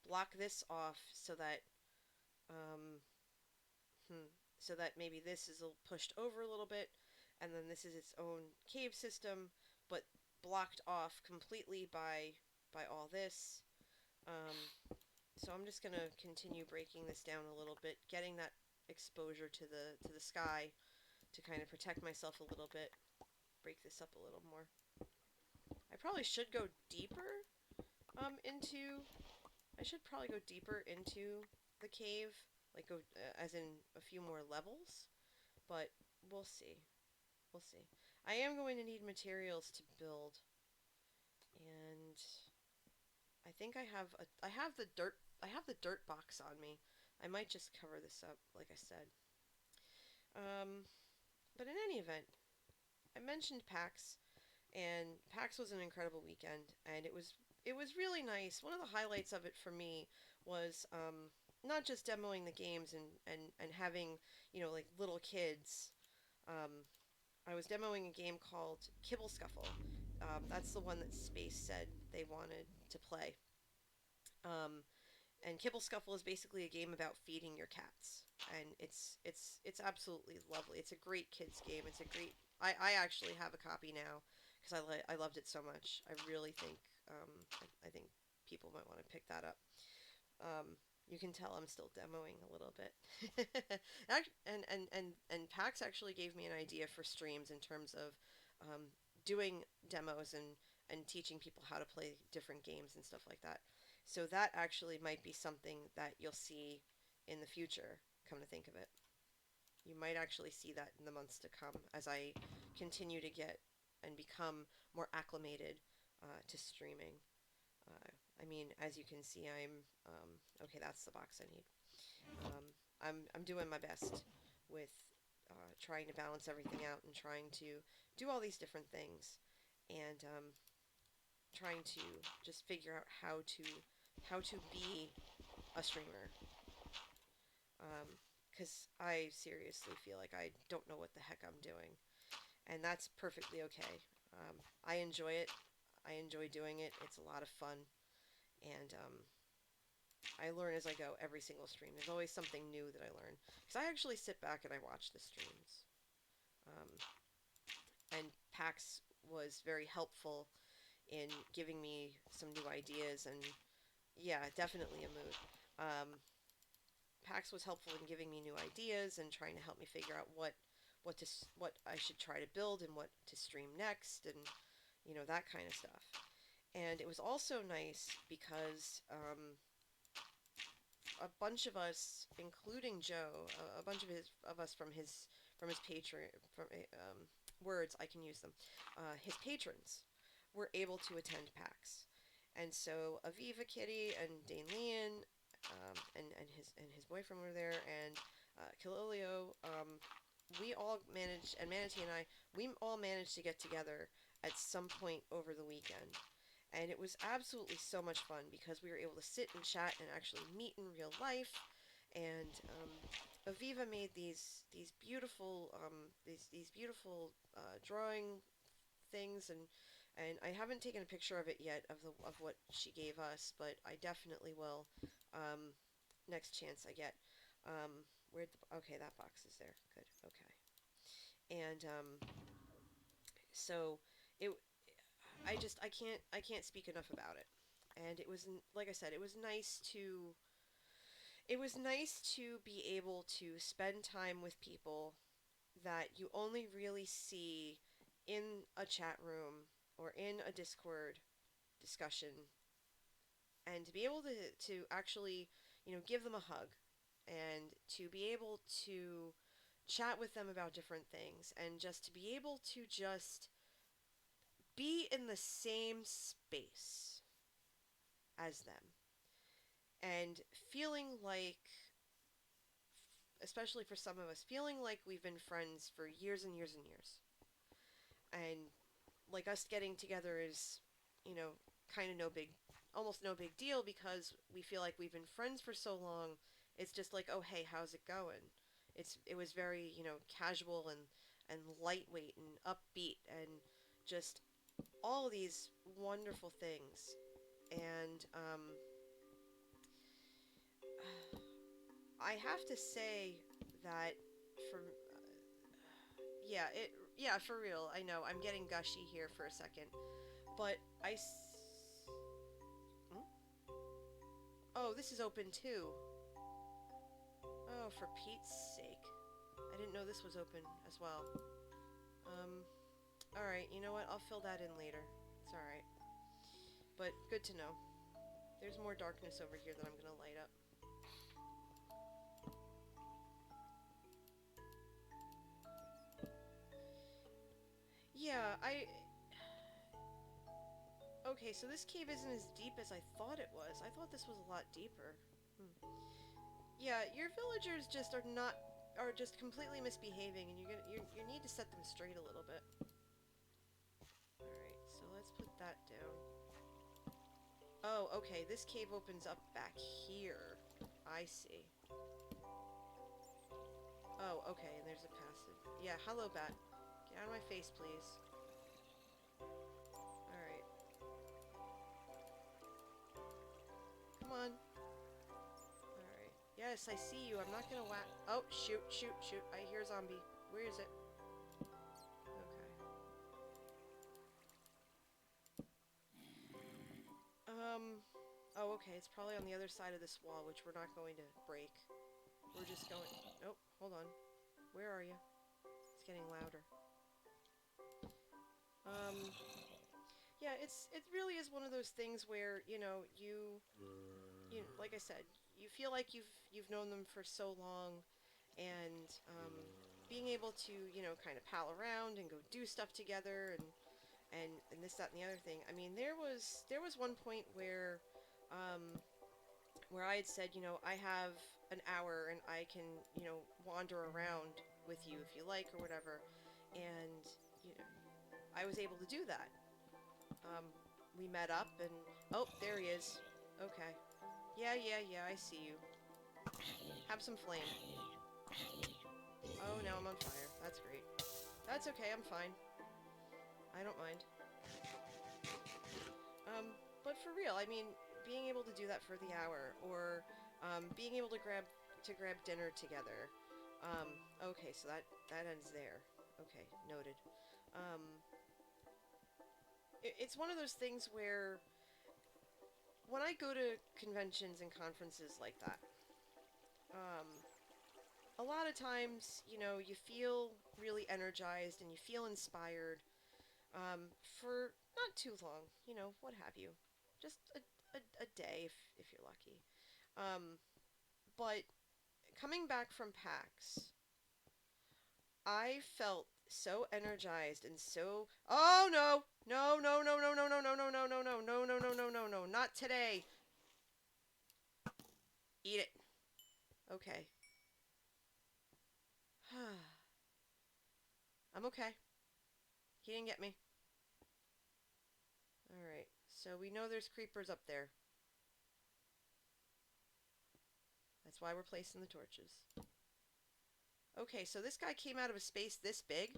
block this off so that um, so that maybe this is pushed over a little bit, and then this is its own cave system, but blocked off completely by all this. Um, so I'm just gonna continue breaking this down a little bit, getting that exposure to the sky to kind of protect myself a little bit. Break this up a little more. I probably should go deeper into. I should probably go deeper into the cave, like go as in a few more levels. But we'll see. We'll see. I am going to need materials to build, and I think I have the dirt box on me. I might just cover this up, like I said. Um, but in any event, I mentioned PAX, and PAX was an incredible weekend, and it was really nice. One of the highlights of it for me was not just demoing the games and having, you know, like little kids. Um, I was demoing a game called Kibble Scuffle. That's the one that Space said they wanted to play. Um, and Kibble Scuffle is basically a game about feeding your cats, and it's absolutely lovely. It's a great kids game. It's a great. I actually have a copy now because I loved it so much. I really think I think people might want to pick that up. You can tell I'm still demoing a little bit. And PAX actually gave me an idea for streams in terms of doing demos and teaching people how to play different games and stuff like that. So that actually might be something that you'll see in the future, come to think of it. You might actually see that in the months to come as I continue to get and become more acclimated to streaming. I mean, as you can see, okay. That's the box I need. Um, I'm doing my best with trying to balance everything out and trying to do all these different things, and trying to just figure out how to be a streamer. Because I seriously feel like I don't know what the heck I'm doing, and that's perfectly okay. I enjoy it. I enjoy doing it. It's a lot of fun, and I learn as I go every single stream. There's always something new that I learn. Because I actually sit back and I watch the streams. Um, and PAX was very helpful in giving me some new ideas, and yeah, definitely a mood. PAX was helpful in giving me new ideas and trying to help me figure out what I should try to build and what to stream next, and you know, that kind of stuff. And it was also nice because a bunch of us, including Joe, a bunch of us from his patron from words, I can use them. His patrons were able to attend PAX, and so Aviva Kitty and Dane Leon, and his boyfriend were there, and Kililio we all managed, and Manatee and I, we all managed to get together at some point over the weekend. And it was absolutely so much fun because we were able to sit and chat and actually meet in real life. And Aviva made these beautiful drawing things, and I haven't taken a picture of it yet of what she gave us, but I definitely will next chance I get. Where okay, that box is there. Good. Okay. And so it I can't speak enough about it. And it was like I said, it was nice to be able to spend time with people that you only really see in a chat room or in a Discord discussion, and to be able to actually, give them a hug, and to be able to chat with them about different things, and just to be able to just be in the same space as them, and feeling like, especially for some of us, feeling like we've been friends for years and years and years, and like us getting together is, you know, kind of almost no big deal because we feel like we've been friends for so long. It's just like, oh hey, how's it going? It was very, casual and lightweight and upbeat and just all these wonderful things. And I have to say that for yeah, for real. I know I'm getting gushy here for a second, but hmm? Oh, this is open too. Oh, for Pete's sake. I didn't know this was open as well. Um, alright, you know what? I'll fill that in later. It's alright. But good to know. There's more darkness over here that I'm gonna light up. Yeah, okay, so this cave isn't as deep as I thought it was. I thought this was a lot deeper. Hmm. Yeah, your villagers just are just completely misbehaving, and you need to set them straight a little bit. Alright, so let's put that down. Oh, okay, this cave opens up back here. I see. Oh, okay, and there's a passage. Yeah, hello, bat. Get out of my face, please. Alright. Come on. Alright. Yes, I see you. I'm not gonna whack. Oh, shoot, shoot, shoot. I hear a zombie. Where is it? Okay. Oh, okay. It's probably on the other side of this wall, which we're not going to break. We're just going... Oh, hold on. Where are you? It's getting louder. Um... Yeah, it really is one of those things where, like I said, you feel like you've known them for so long, and being able to, kind of pal around and go do stuff together, and this, that, and the other thing. I mean, there was one point where I had said, I have an hour and I can, wander around with you if you like or whatever, and you know, I was able to do that. Um, we met up and oh, there he is. Okay. Yeah, yeah, yeah. I see you. Have some flame. Oh, now I'm on fire. That's great. That's okay. I'm fine. I don't mind. Um, but for real, I mean, being able to do that for the hour, or being able to grab dinner together. Um, okay, so that ends there. Okay, noted. Um, it's one of those things where when I go to conventions and conferences like that, um, a lot of times, you feel really energized and you feel inspired for not too long, what have you. Just a day if you're lucky. Um, but coming back from PAX, I felt so energized and so. Oh no! No, no, no, no, no, no, no, no, no, no, no, no, no, no, no, no, no, not today. Eat it. Okay. I'm okay. He didn't get me. Alright, so we know there's creepers up there. That's why we're placing the torches. Okay, so this guy came out of a space this big?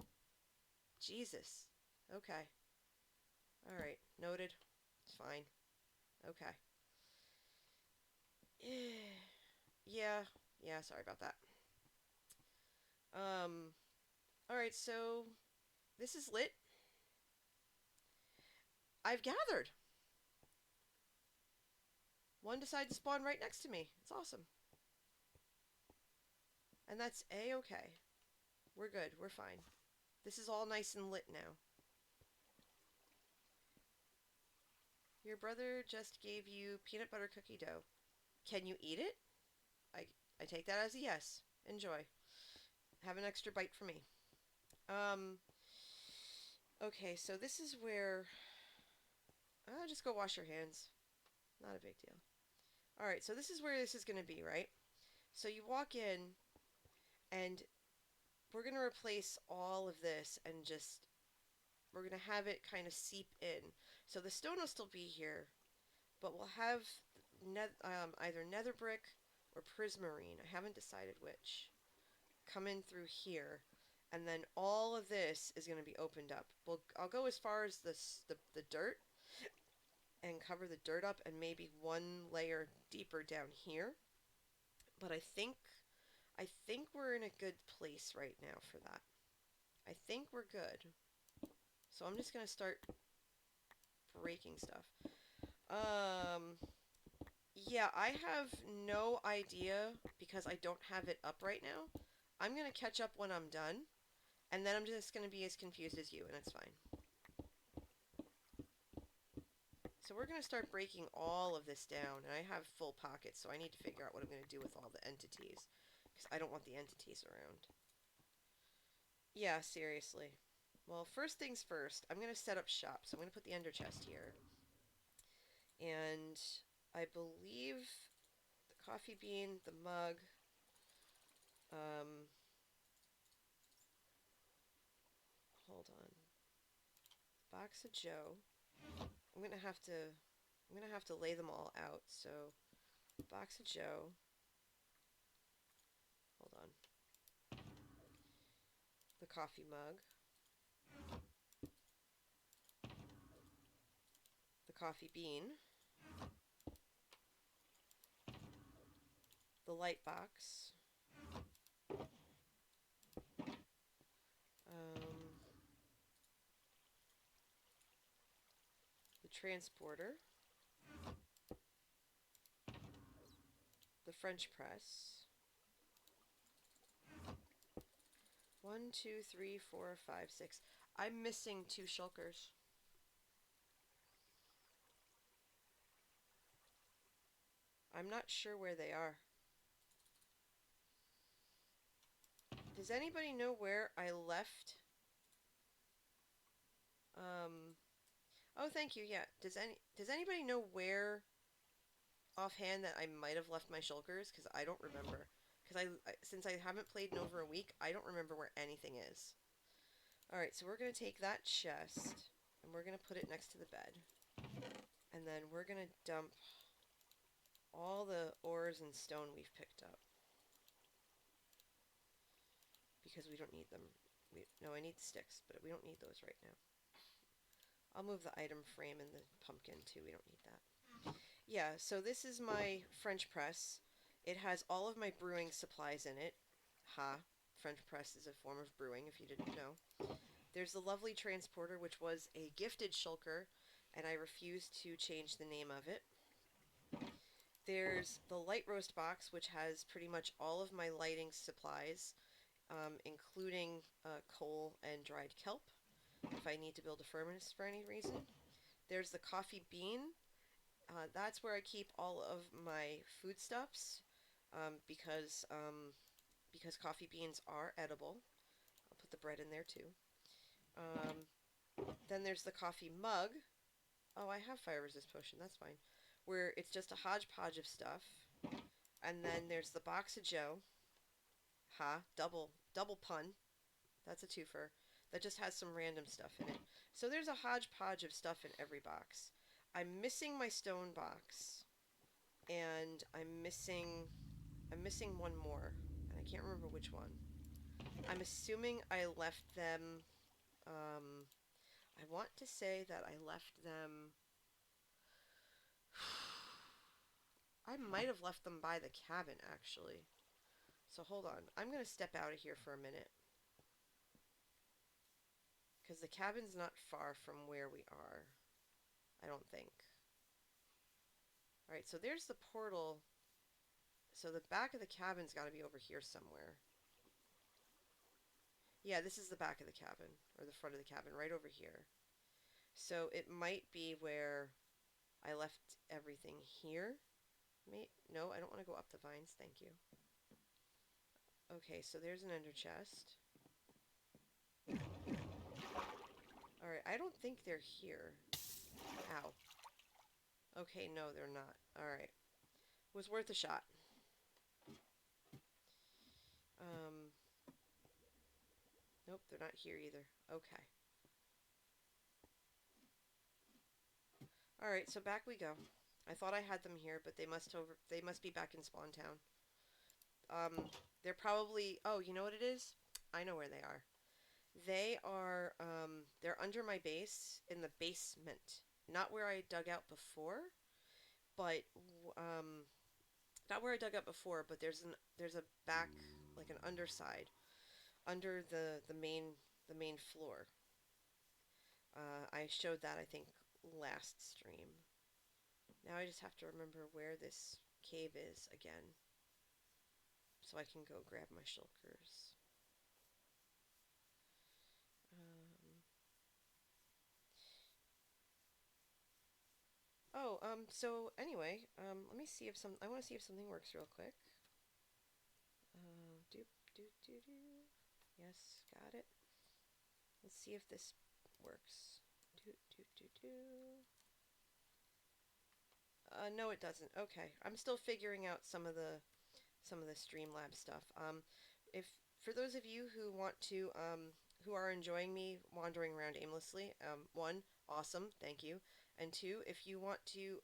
Jesus. Okay. Alright, noted. It's fine. Okay. Yeah, yeah, sorry about that. Alright, so this is lit. I've gathered. One decided to spawn right next to me. It's awesome. And that's A-okay. We're good. We're fine. This is all nice and lit now. Your brother just gave you peanut butter cookie dough. Can you eat it? I take that as a yes. Enjoy. Have an extra bite for me. Okay, so this is where... just go wash your hands. Not a big deal. Alright, so this is where this is going to be, right? So you walk in, and we're going to replace all of this and just... We're going to have it kind of seep in. So the stone will still be here, but we'll have either nether brick or prismarine. I haven't decided which. Come in through here, and then all of this is going to be opened up. I'll go as far as the dirt and cover the dirt up, and maybe one layer deeper down here. But I think we're in a good place right now for that. I think we're good. So I'm just going to start breaking stuff. Yeah, I have no idea because I don't have it up right now. I'm going to catch up when I'm done, and then I'm just going to be as confused as you, and it's fine. So we're going to start breaking all of this down, and I have full pockets, so I need to figure out what I'm going to do with all the entities, because I don't want the entities around. Yeah, seriously. Well, first things first, I'm going to set up shop, so I'm going to put the ender chest here. And I believe the coffee bean, the mug, hold on. Box of Joe. I'm gonna have to lay them all out. So, box of Joe. Hold on. The coffee mug. The coffee bean. The light box. The transporter. The French press. 1, 2, 3, 4, 5, 6. I'm missing 2 shulkers. I'm not sure where they are. Does anybody know where I left? Oh, thank you. Yeah. Does anybody know where offhand that I might have left my shulkers? Because I don't remember. Because since I haven't played in over a week, I don't remember where anything is. Alright, so we're going to take that chest, and we're going to put it next to the bed. And then we're going to dump all the ores and stone we've picked up. Because we don't need them. No, I need sticks, but we don't need those right now. I'll move the item frame and the pumpkin too. We don't need that. Yeah, so this is my French press. It has all of my brewing supplies in it. Ha. French press is a form of brewing, if you didn't know. There's the lovely transporter, which was a gifted shulker, and I refused to change the name of it. There's the light roast box, which has pretty much all of my lighting supplies, including coal and dried kelp, if I need to build a furnace for any reason. There's the coffee bean. That's where I keep all of my foodstuffs, because coffee beans are edible. I'll put the bread in there too. Then there's the coffee mug. Oh, I have fire resist potion, that's fine. Where it's just a hodgepodge of stuff. And then there's the box of Joe. Ha, double pun. That's a twofer. that just has some random stuff in it. So there's a hodgepodge of stuff in every box. I'm missing my stone box, and I'm missing one more, and I can't remember which one. I'm assuming I left them. Um, I want to say that I left them. I might have left them by the cabin, actually. So hold on. I'm going to step out of here for a minute. Because the cabin's not far from where we are. I don't think. Alright, so there's the portal. So the back of the cabin's got to be over here somewhere. Yeah, this is the back of the cabin. Or the front of the cabin, right over here. So it might be where I left everything here. No, I don't want to go up the vines. Thank you. Okay, so there's an ender chest. Alright, I don't think they're here. Ow. Okay, no, they're not. Alright. Was worth a shot. Nope, they're not here either. Okay. Alright, so back we go. I thought I had them here, but they must be back in Spawn Town. They're probably, oh, you know what it is? I know where they are. They're under my base in the basement. Not where I dug out before, but not where I dug out before, but there's a back, like an underside under the main floor. I showed that, I think, last stream. Now I just have to remember where this cave is again, so I can go grab my shulkers. So anyway, let me see if I want to see if something works real quick. Doop, doop, doop, doop. Yes, got it. Let's see if this works. Doop, doop, doop, doop. No, it doesn't. Okay, I'm still figuring out some of the Streamlabs stuff. If for those of you who want to, who are enjoying me wandering around aimlessly, one, awesome, thank you, and two, if you want to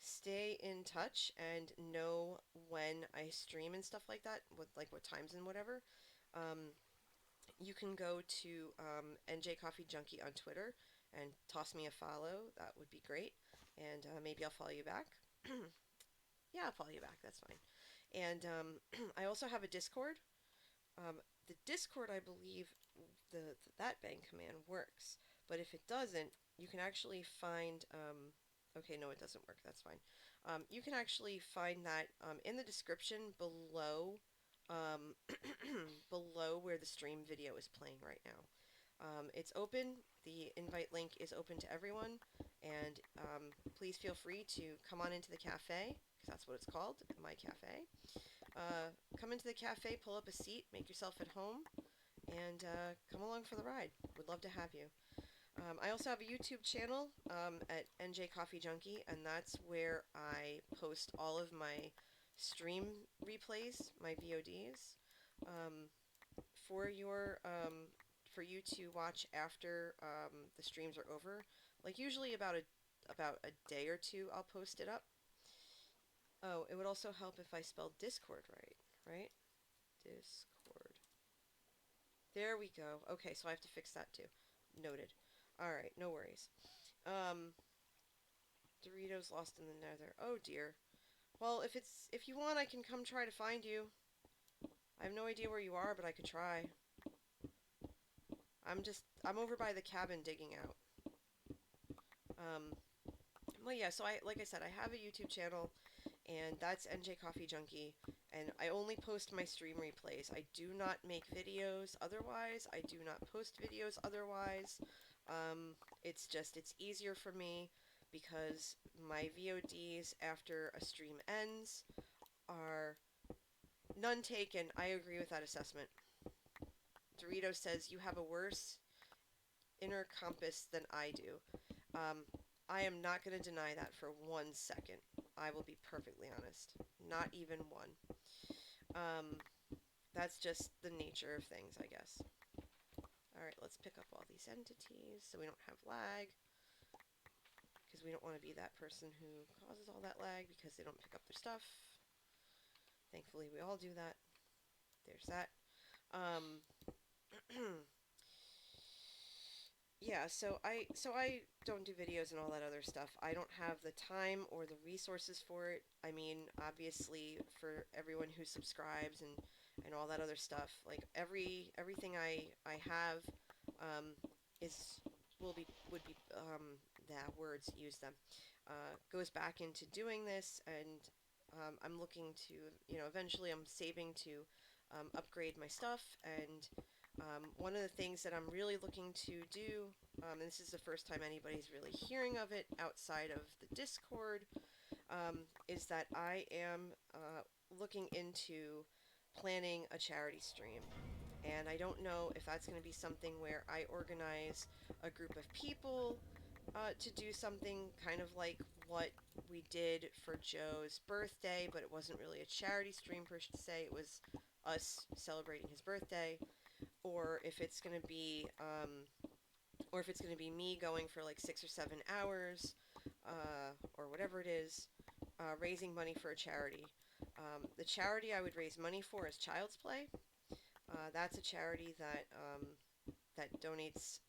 stay in touch and know when I stream and stuff like that, with like what times and whatever, you can go to NJ Coffee Junkie on Twitter and toss me a follow. That would be great, and maybe I'll follow you back. Yeah, I'll follow you back. That's fine. And I also have a Discord. Um, the Discord, I believe, that bang command works. But if it doesn't, you can actually find. Okay, no, it doesn't work. That's fine. You can actually find that in the description below, below where the stream video is playing right now. It's open. The invite link is open to everyone, and please feel free to come on into the cafe, because that's what it's called, my cafe. Come into the cafe, pull up a seat, make yourself at home, and come along for the ride. Would love to have you. I also have a YouTube channel at NJ Coffee Junkie, and that's where I post all of my stream replays, my VODs, for you to watch after the streams are over. Like usually about a day or two, I'll post it up. Oh, it would also help if I spelled Discord right? Discord. There we go. Okay, so I have to fix that too. Noted. Alright, no worries. Doritos lost in the nether. Oh dear. Well, if you want, I can come try to find you. I have no idea where you are, but I could try. I'm over by the cabin digging out. Well, yeah, so like I said, I have a YouTube channel, and that's NJ Coffee Junkie, and I only post my stream replays. I do not make videos otherwise. I do not post videos otherwise. It's easier for me because my VODs after a stream ends are none taken. I agree with that assessment. Dorito says you have a worse inner compass than I do. I am not going to deny that for 1 second. I will be perfectly honest. Not even one. That's just the nature of things, I guess. Alright, let's pick up all these entities so we don't have lag. Because we don't want to be that person who causes all that lag because they don't pick up their stuff. Thankfully, we all do that. There's that. Yeah, so I don't do videos and all that other stuff. I don't have the time or the resources for it. I mean, obviously, for everyone who subscribes and all that other stuff, like everything I have um, is would be that words use them goes back into doing this, and I'm looking to, eventually I'm saving to upgrade my stuff. And one of the things that I'm really looking to do, and this is the first time anybody's really hearing of it outside of the Discord, is that I am looking into planning a charity stream. And I don't know if that's going to be something where I organize a group of people to do something kind of like what we did for Joe's birthday, but it wasn't really a charity stream per se. It was us celebrating his birthday, or if it's gonna be, me going for like 6 or 7 hours, or whatever it is, raising money for a charity. The charity I would raise money for is Child's Play. That's a charity that donates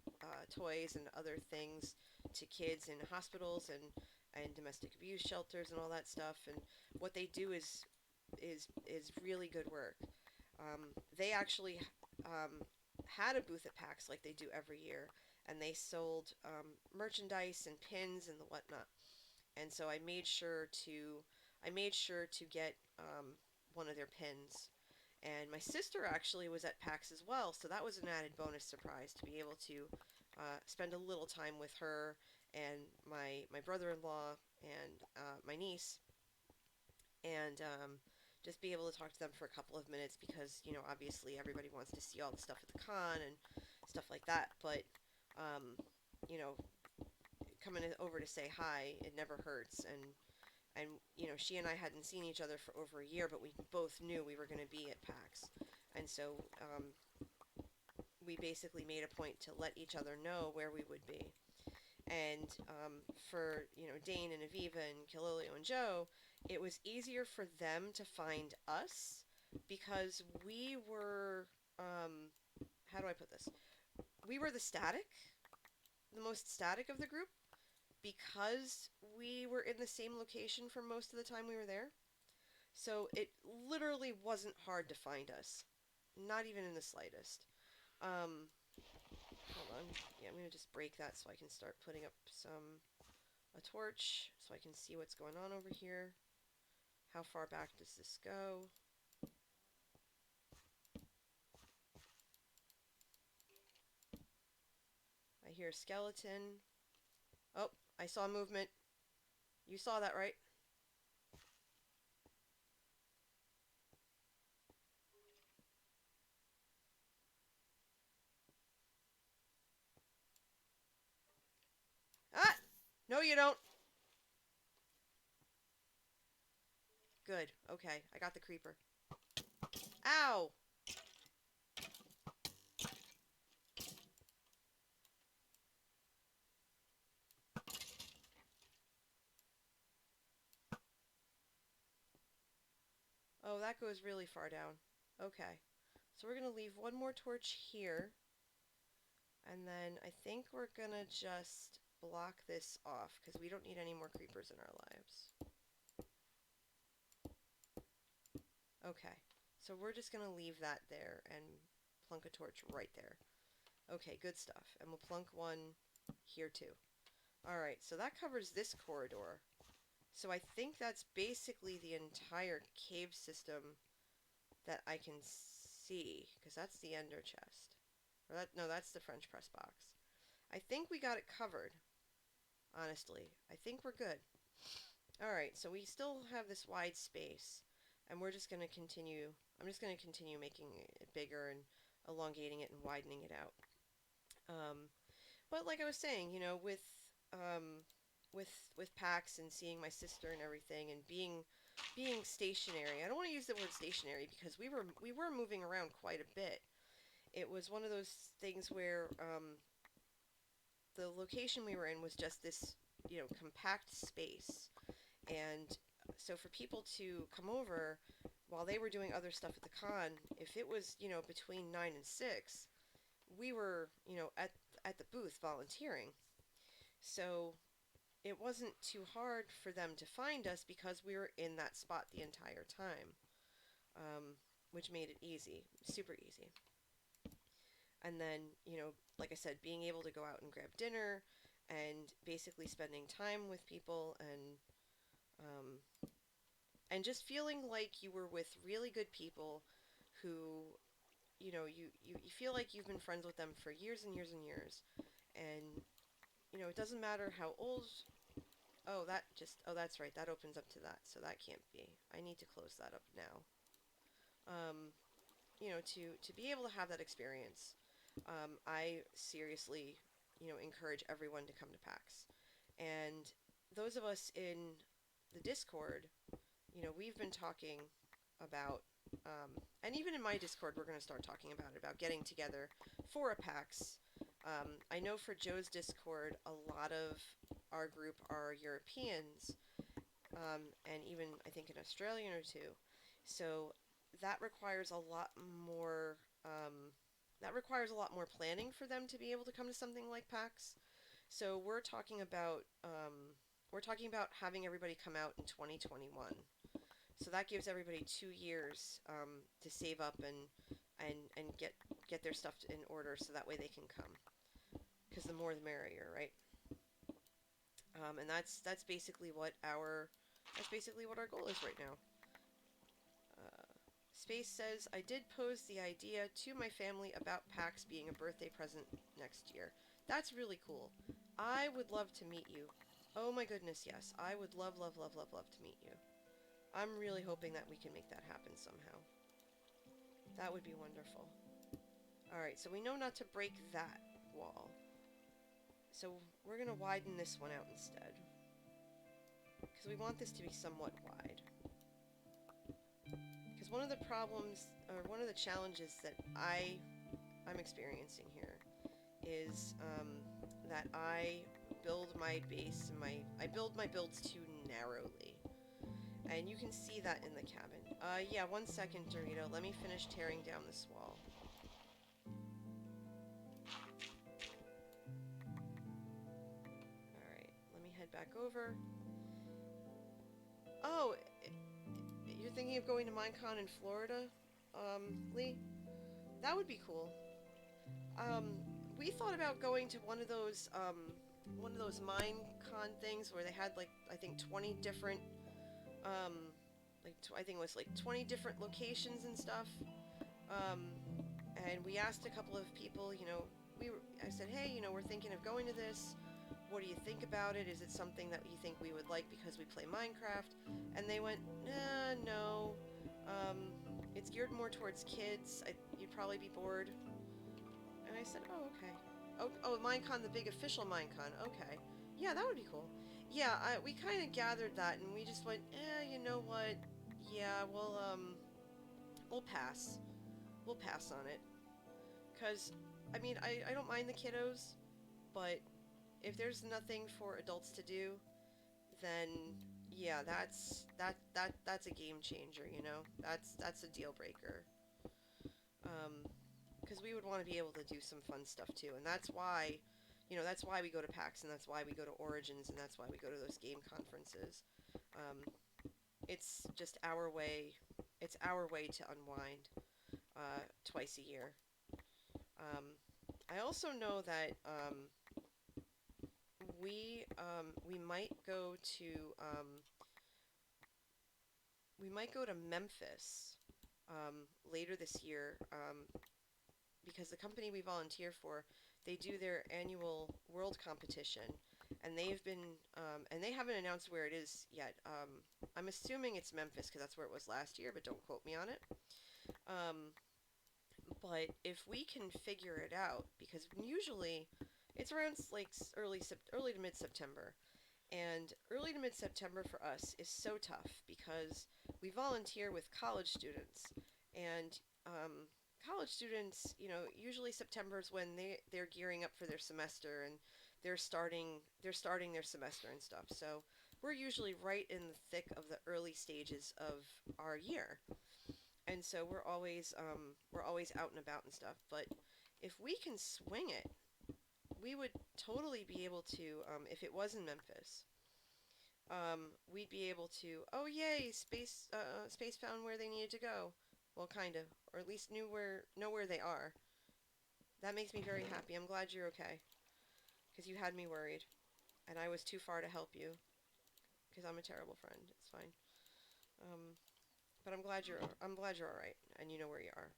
toys and other things to kids in hospitals and domestic abuse shelters and all that stuff. And what they do is really good work. They actually had a booth at PAX like they do every year, and they sold merchandise and pins and the whatnot. And so I made sure to get one of their pins. And my sister actually was at PAX as well, so that was an added bonus surprise to be able to spend a little time with her and my brother-in-law and my niece, and just be able to talk to them for a couple of minutes because, obviously everybody wants to see all the stuff at the con and stuff like that. But, um, you know, coming over to say hi, it never hurts. And she and I hadn't seen each other for over a year, but we both knew we were going to be at PAX. And so we basically made a point to let each other know where we would be. And for Dane and Aviva and Kililio and Joe, it was easier for them to find us because we were, how do I put this? We were the most static of the group, because we were in the same location for most of the time we were there. So it literally wasn't hard to find us, not even in the slightest. Um, Hold on. Yeah, I'm gonna just break that so I can start putting up a torch so I can see what's going on over here. How far back does this go? I hear a skeleton. Oh, I saw movement. You saw that, right? Ah! No, you don't. Good. Okay, I got the creeper. Ow! Oh, that goes really far down. Okay. So we're going to leave one more torch here. And then I think we're going to just block this off because we don't need any more creepers in our lives. Okay. So we're just going to leave that there and plunk a torch right there. Okay, good stuff. And we'll plunk one here too. Alright, so that covers this corridor. So I think that's basically the entire cave system that I can see, because that's the ender chest. Or no, that's the French press box. I think we got it covered, honestly. I think we're good. Alright, so we still have this wide space, and we're just going to continue, I'm just going to continue making it bigger and elongating it and widening it out. But like I was saying, with PAX and seeing my sister and everything, and being stationary. I don't want to use the word stationary because we were moving around quite a bit. It was one of those things where the location we were in was just this, compact space. And so for people to come over while they were doing other stuff at the con, if it was, between 9 and 6, we were, at the booth volunteering. So it wasn't too hard for them to find us because we were in that spot the entire time, um, which made it easy, super easy. And then, like I said, being able to go out and grab dinner and basically spending time with people um, and just feeling like you were with really good people who, you feel like you've been friends with them for years and years and years. And, it doesn't matter how old. Oh, that's right. That opens up to that. So that can't be. I need to close that up now. Um, to be able to have that experience, I seriously, encourage everyone to come to PAX. And those of us in the Discord, we've been talking about, and even in my Discord, we're going to start talking about getting together for a PAX. I know for Joe's Discord, a lot of our group are Europeans, and even I think an Australian or two. So that requires a lot more. That requires a lot more planning for them to be able to come to something like PAX. So we're talking about having everybody come out in 2021. So that gives everybody 2 years to save up and get their stuff in order, so that way they can come. Because the more the merrier, right? And that's basically what our goal is right now. Uh, Space says, I did pose the idea to my family about PAX being a birthday present next year. That's really cool. I would love to meet you. Oh my goodness, yes. I would love, love, love, love, love to meet you. I'm really hoping that we can make that happen somehow. That would be wonderful. Alright, so we know not to break that wall. So we're going to widen this one out instead. Because we want this to be somewhat wide. Because one of the problems, or one of the challenges that I'm experiencing here is that I build my base and I build my builds too narrowly. And you can see that in the cabin. Yeah, 1 second, Dorito. Let me finish tearing down this wall. Alright, let me head back over. Oh, you're thinking of going to Minecon in Florida, Lee? That would be cool. Um, we thought about going to one of those Minecon things where they had, like, I think 20 different, um, I think it was like 20 different locations and stuff. Um, and we asked a couple of people, I said, hey, we're thinking of going to this. What do you think about it? Is it something that you think we would like because we play Minecraft? And they went, no. Um, it's geared more towards kids. You'd probably be bored. And I said, oh, okay. Oh, Minecon, the big official Minecon. Okay. Yeah, that would be cool. Yeah, we kind of gathered that, and we just went, you know what? Yeah, we'll pass. We'll pass on it. Because, I mean, I don't mind the kiddos, but if there's nothing for adults to do, then yeah, that's a game changer, That's a deal breaker. Because we would want to be able to do some fun stuff too, and that's why we go to PAX, and that's why we go to Origins, and that's why we go to those game conferences. Um, it's just our way. It's our way to unwind twice a year. Um, I also know that we might go to Memphis later this year, because the company we volunteer for, they do their annual world competition, and they haven't announced where it is yet. I'm assuming it's Memphis because that's where it was last year, but don't quote me on it. Um, but if we can figure it out, because usually it's around like early to mid September, and early to mid September for us is so tough because we volunteer with college students, and college students, usually September is when they're gearing up for their semester and they're starting their semester and stuff. So we're usually right in the thick of the early stages of our year, and so we're always out and about and stuff. But if we can swing it, we would totally be able to. If it was in Memphis, we'd be able to. Oh yay, space found where they needed to go. Well, kind of, or at least know where they are. That makes me very happy. I'm glad you're okay, because you had me worried, and I was too far to help you, because I'm a terrible friend. It's fine. Um, but I'm glad you're all right, and you know where you are,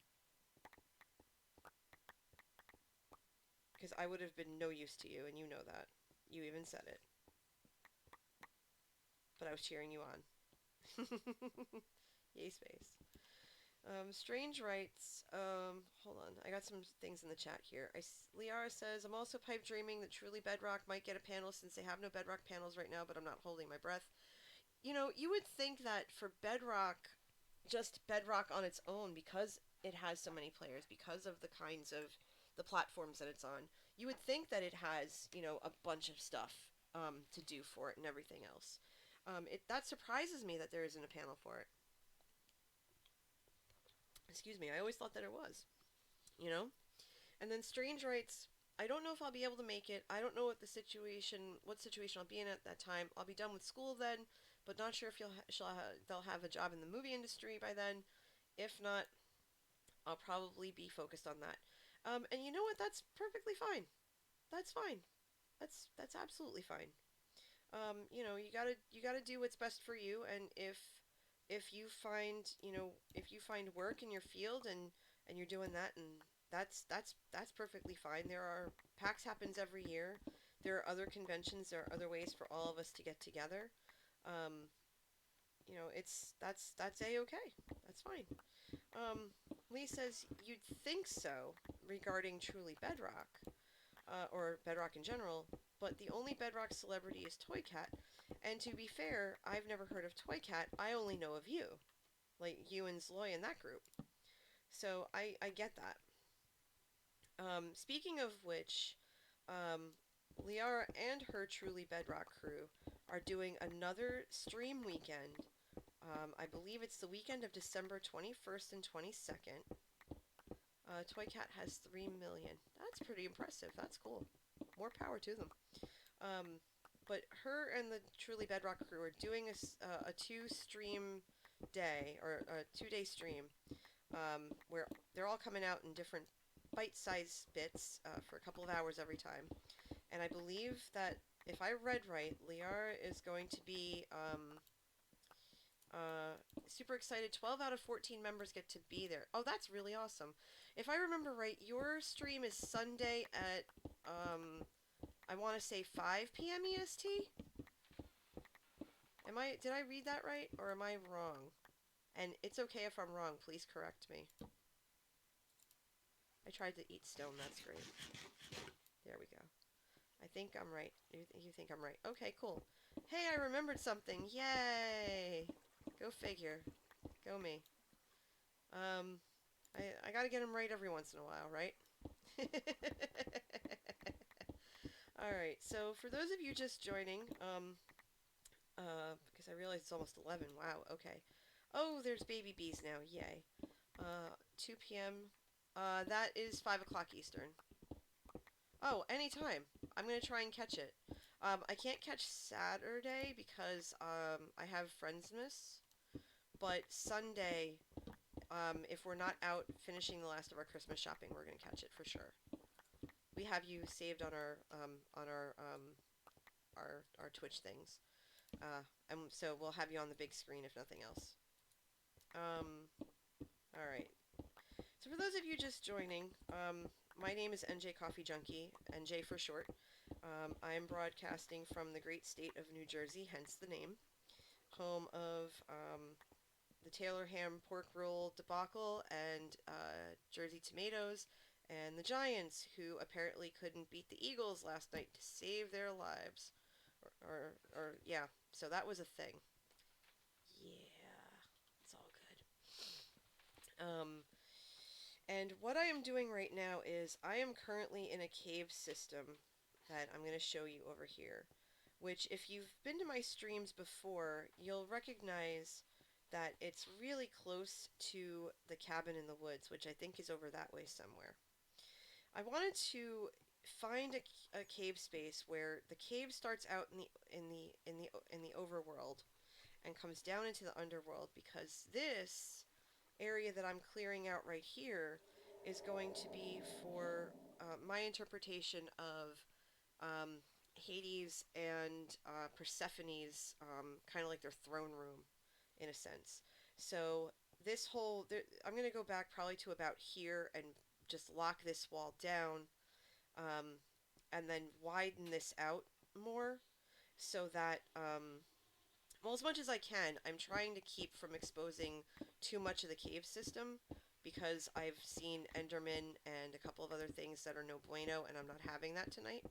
because I would have been no use to you, and you know that. You even said it, but I was cheering you on. Yay, space. Strange writes, hold on, I got some things in the chat here. Liara says, I'm also pipe dreaming that Truly Bedrock might get a panel since they have no Bedrock panels right now, but I'm not holding my breath. You would think that for Bedrock, just Bedrock on its own, because it has so many players, because of the kinds of the platforms that it's on, you would think that it has, a bunch of stuff to do for it and everything else. That surprises me that there isn't a panel for it. Excuse me, I always thought that it was, you know? And then Strange writes, I don't know if I'll be able to make it. I don't know what situation I'll be in at that time. I'll be done with school then, but not sure if they'll have a job in the movie industry by then. If not, I'll probably be focused on that. And you know what? That's perfectly fine. That's fine. That's absolutely fine. You gotta do what's best for you, and if you find work in your field and you're doing that, and that's perfectly fine. PAX happens every year. There are other conventions. There are other ways for all of us to get together. Um, that's a okay. That's fine. Um, Lee says you'd think so regarding Truly Bedrock, or Bedrock in general, but the only Bedrock celebrity is Toy Cat. And to be fair, I've never heard of Toy Cat. I only know of you, like you and Zloy in that group. So I get that. Speaking of which, um, Liara and her Truly Bedrock crew are doing another stream weekend. I believe it's the weekend of December 21st and 22nd. Toy Cat has 3 million. That's pretty impressive. That's cool. More power to them. Um, but her and the Truly Bedrock crew are doing a two-stream day, or a 2-day stream, where they're all coming out in different bite-sized bits for a couple of hours every time. And I believe that if I read right, Liara is going to be super excited. 12 out of 14 members get to be there. Oh, that's really awesome. If I remember right, your stream is Sunday at, I want to say 5 p.m. EST? Did I read that right, or am I wrong? And it's okay if I'm wrong, please correct me. I tried to eat stone, that's great. There we go. I think I'm right. You think I'm right. Okay, cool. Hey, I remembered something. Yay! Go figure. Go me. Um, I gotta get them right every once in a while, right? Alright, so for those of you just joining, because I realize it's almost 11. Wow, okay. Oh, there's baby bees now. Yay. 2 p.m. That is 5 o'clock Eastern. Oh, anytime. I'm going to try and catch it. I can't catch Saturday because I have Friendsmas. But Sunday, if we're not out finishing the last of our Christmas shopping, we're going to catch it for sure. We have you saved on our Twitch things. And so we'll have you on the big screen if nothing else. Alright. So for those of you just joining, my name is NJ Coffee Junkie, NJ for short. I am broadcasting from the great state of New Jersey, hence the name, home of the Taylor ham pork roll debacle and Jersey tomatoes, and the Giants, who apparently couldn't beat the Eagles last night to save their lives. Or yeah, so that was a thing. Yeah, it's all good. And what I am doing right now is I am currently in a cave system that I'm going to show you over here, which if you've been to my streams before, you'll recognize that it's really close to the cabin in the woods, which I think is over that way somewhere. I wanted to find a cave space where the cave starts out in the overworld and comes down into the underworld, because this area that I'm clearing out right here is going to be for my interpretation of um, Hades and Persephone's kind of like their throne room in a sense. So this whole I'm going to go back probably to about here and just lock this wall down, um, and then widen this out more so that well, as much as I can, I'm trying to keep from exposing too much of the cave system, because I've seen Enderman and a couple of other things that are no bueno, and I'm not having that tonight.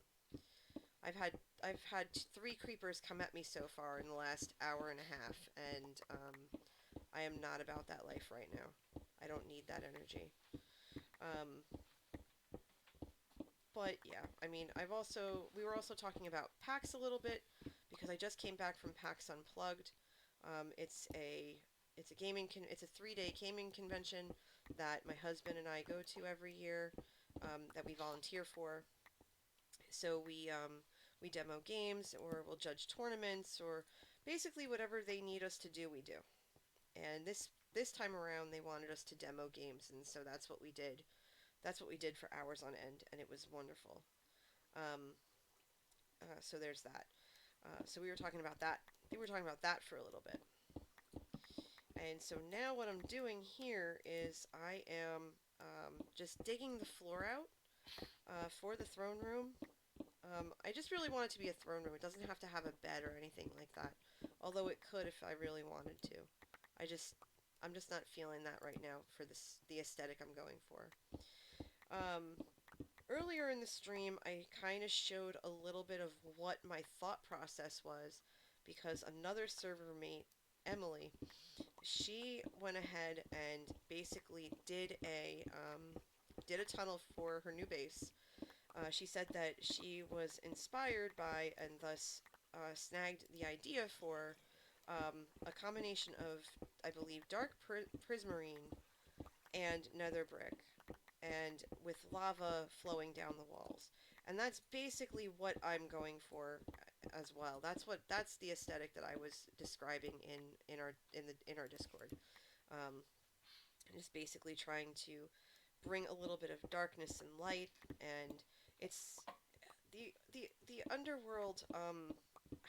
I've had I've had three creepers come at me so far in the last hour and a half, and I am not about that life right now. I don't need that energy. Um, but yeah, I mean, we were also talking about PAX a little bit, because I just came back from PAX Unplugged. It's a it's a 3-day gaming convention that my husband and I go to every year, that we volunteer for. So we demo games, or we'll judge tournaments, or basically whatever they need us to do, we do. And this time around, they wanted us to demo games, and so that's what we did. That's what we did for hours on end, and it was wonderful. Um, so there's that. So we were talking about that. We were talking about that for a little bit. And so now what I'm doing here is I am just digging the floor out for the throne room. I just really want it to be a throne room. It doesn't have to have a bed or anything like that, although it could if I really wanted to. I just I'm just not feeling that right now for the aesthetic I'm going for. Um, Earlier in the stream, I kind of showed a little bit of what my thought process was, because another server mate, Emily, she went ahead and basically did a tunnel for her new base. She said that she was inspired by, and thus snagged the idea for, a combination of, I believe, dark prismarine and nether brick, and with lava flowing down the walls. And that's basically what I'm going for as well. That's the aesthetic that I was describing in our Discord. Um, just basically trying to bring a little bit of darkness and light, and it's the underworld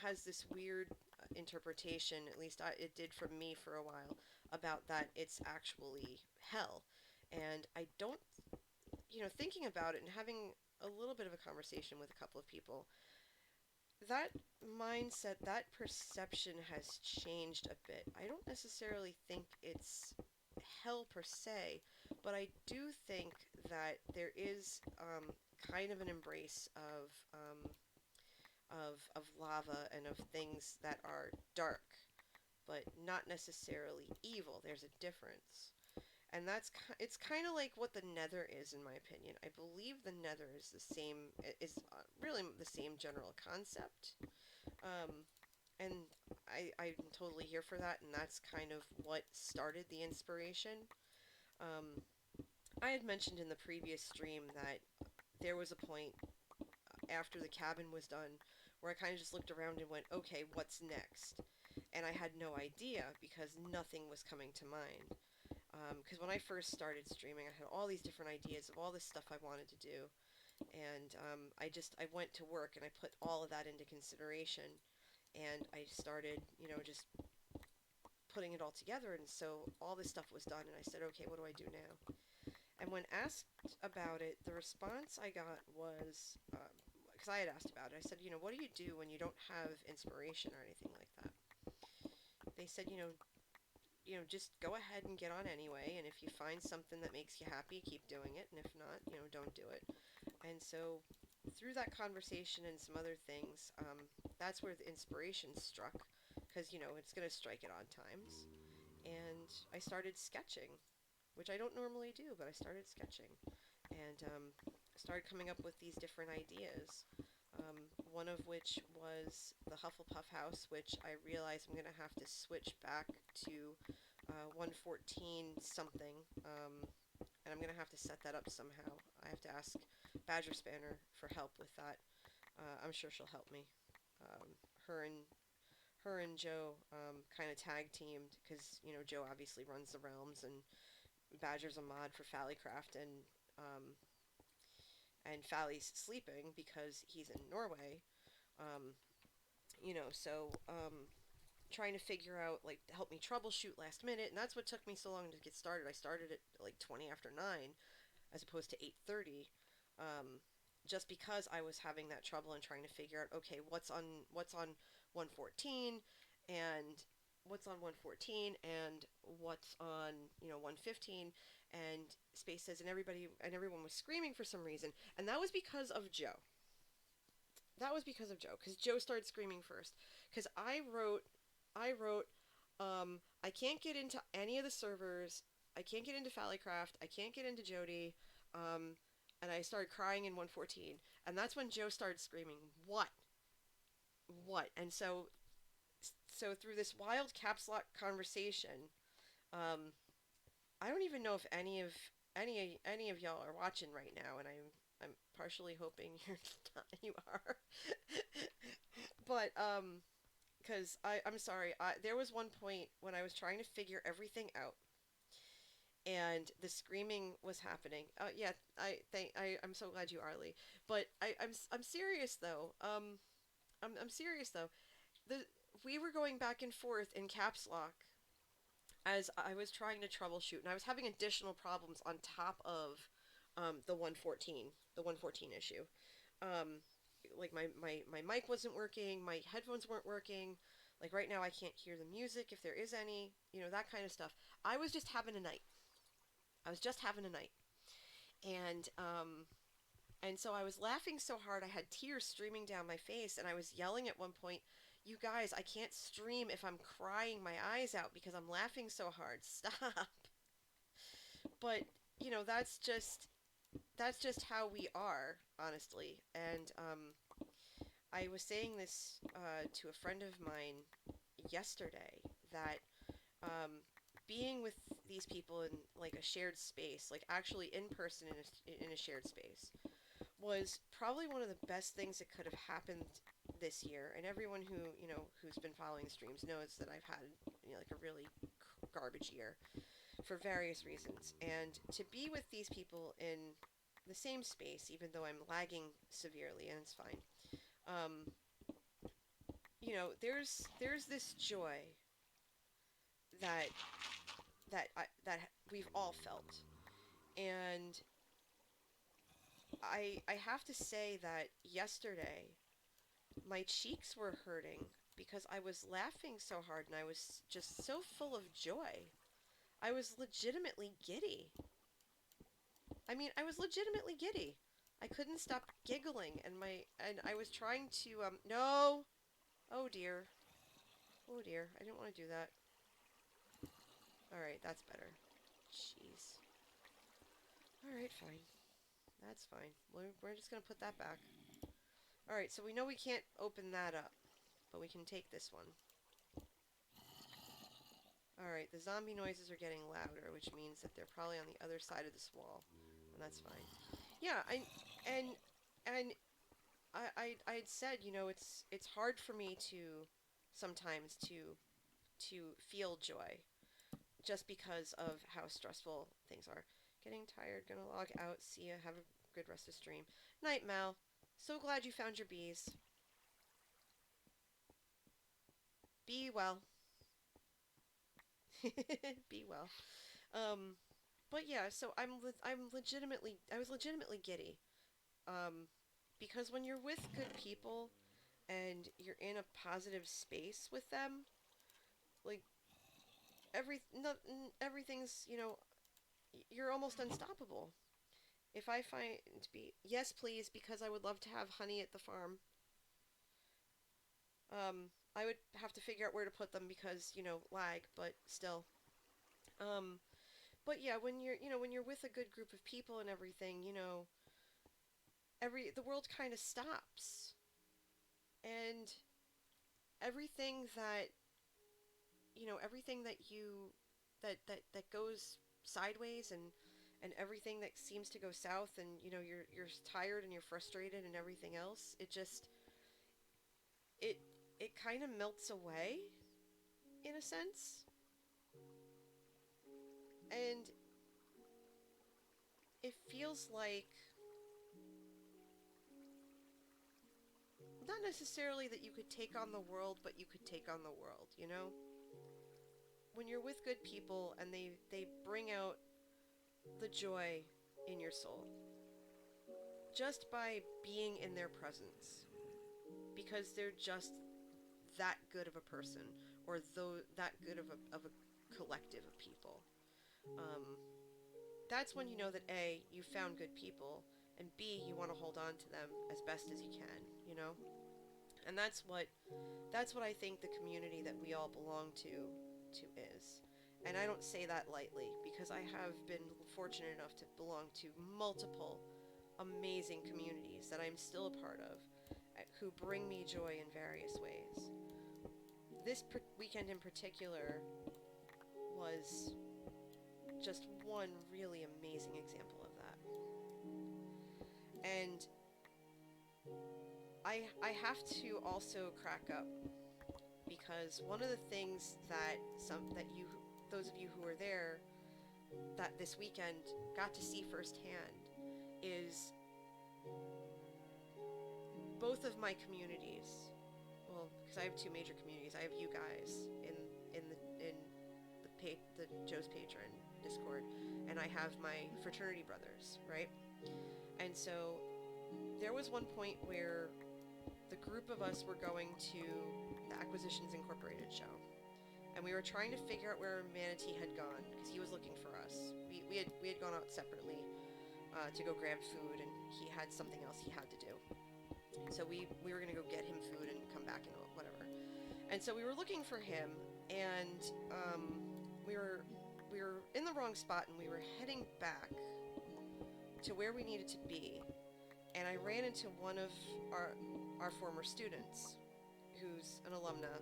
has this weird interpretation, at least it did for me for a while, about that it's actually hell. And I don't, thinking about it and having a little bit of a conversation with a couple of people, that mindset, that perception has changed a bit. I don't necessarily think it's hell per se, but I do think that there is kind of an embrace of lava and of things that are dark, but not necessarily evil. There's a difference. And it's kind of like what the nether is, in my opinion. I believe the nether is really the same general concept. Um, and I'm totally here for that, and that's kind of what started the inspiration. Um, I had mentioned in the previous stream that there was a point after the cabin was done where I kind of just looked around and went, okay, what's next? And I had no idea, because nothing was coming to mind. Because when I first started streaming, I had all these different ideas of all this stuff I wanted to do, and I went to work and I put all of that into consideration, and I started, just putting it all together, and so all this stuff was done, and I said, okay, what do I do now? And when asked about it, the response I got was, because I had asked about it, I said, what do you do when you don't have inspiration or anything like that? They said, just go ahead and get on anyway, and if you find something that makes you happy, keep doing it, and if not, don't do it. And so, through that conversation and some other things, that's where the inspiration struck, because, it's going to strike at odd times. And I started sketching. which I don't normally do, but I started sketching and started coming up with these different ideas. One of which was the Hufflepuff house, which I realize I'm going to have to switch back to 114 something, and I'm going to have to set that up somehow. I have to ask Badger Spanner for help with that. I'm sure she'll help me. Um, her and Joe kind of tag teamed because Joe obviously runs the realms and Badger's a mod for Fallycraft um, and Fally's sleeping because he's in Norway. Um, so trying to figure out like to help me troubleshoot last minute, and that's what took me so long to get started. I started at like 20 after 9 as opposed to 8:30. Um, just because I was having that trouble and trying to figure out okay, what's on 114 and what's on 114 and what's on 115, and Space says, and everyone was screaming for some reason, and that was because of Joe. Because Joe started screaming first. Because I wrote, I can't get into any of the servers. I can't get into Fallycraft. I can't get into JOHTY. Um, and I started crying in 114. And that's when Joe started screaming, "What? What?" And so through this wild caps lock conversation, um, I don't even know if any of y'all are watching right now, and I'm partially hoping you are. But because I'm sorry, there was one point when I was trying to figure everything out, and the screaming was happening. Yeah, I'm so glad you are, Lee. But I'm serious though. I'm serious though. The We were going back and forth in caps lock as I was trying to troubleshoot, and I was having additional problems on top of the 114 issue. Um, like my mic wasn't working, my headphones weren't working. Like right now, I can't hear the music if there is any, that kind of stuff. I was just having a night. I was just having a night, and so I was laughing so hard I had tears streaming down my face, and I was yelling at one point, "You guys, I can't stream if I'm crying my eyes out because I'm laughing so hard. Stop!" But that's just how we are, honestly. And I was saying this to a friend of mine yesterday that um, being with these people in like a shared space, like actually in person in a shared space, was probably one of the best things that could have happened this year. And everyone who's been following the streams knows that I've had like a really garbage year for various reasons. And to be with these people in the same space, even though I'm lagging severely, and it's fine. Um, there's this joy that that we've all felt, and I have to say that yesterday my cheeks were hurting because I was laughing so hard and I was just so full of joy. I was legitimately giddy. I mean, I was legitimately giddy. I couldn't stop giggling, and I was trying to no. Oh dear. Oh dear. I didn't want to do that. All right, that's better. Jeez. All right, fine. That's fine. We're just gonna put that back. All right, so we know we can't open that up, but we can take this one. All right, the zombie noises are getting louder, which means that they're probably on the other side of this wall, and that's fine. Yeah, and and I'd said, it's hard for me to sometimes to feel joy just because of how stressful things are. Getting tired, gonna log out. See ya. Have a good rest of stream. Night, Mal. So glad you found your bees. Be well. Be well. Um, but yeah, so I was legitimately giddy. Um, because when you're with good people and you're in a positive space with them, like everything's you're almost unstoppable. If I find to be yes, please, because I would love to have honey at the farm. I would have to figure out where to put them because lag, but still. Um, but yeah, when you're with a good group of people and everything, the world kind of stops, and everything that everything that that goes sideways, and everything that seems to go south, and you're tired and you're frustrated and everything else, it it kind of melts away in a sense, and it feels like not necessarily that you could take on the world, but you could take on the world. When you're with good people and they bring out the joy in your soul just by being in their presence, because they're just that good of a person, or that good of a collective of people. um, that's when you know that A, you found good people, and B, you want to hold on to them as best as you can. And that's what I think the community that we all belong to is. And I don't say that lightly, because I have been fortunate enough to belong to multiple amazing communities that I'm still a part of, who bring me joy in various ways. This weekend in particular was just one really amazing example of that. And I have to also crack up, because one of the things that those of you who were there that this weekend got to see firsthand is both of my communities. Well, because I have two major communities. I have you guys in the Joe's Patron Discord, and I have my fraternity brothers, right? And so there was one point where the group of us were going to the Acquisitions Incorporated show, and we were trying to figure out where Manatee had gone, because he was looking for us. We had gone out separately to go grab food, and he had something else he had to do. So we were gonna go get him food and come back and whatever. And so we were looking for him, and we were in the wrong spot, and we were heading back to where we needed to be. And I ran into one of our former students, who's an alumna,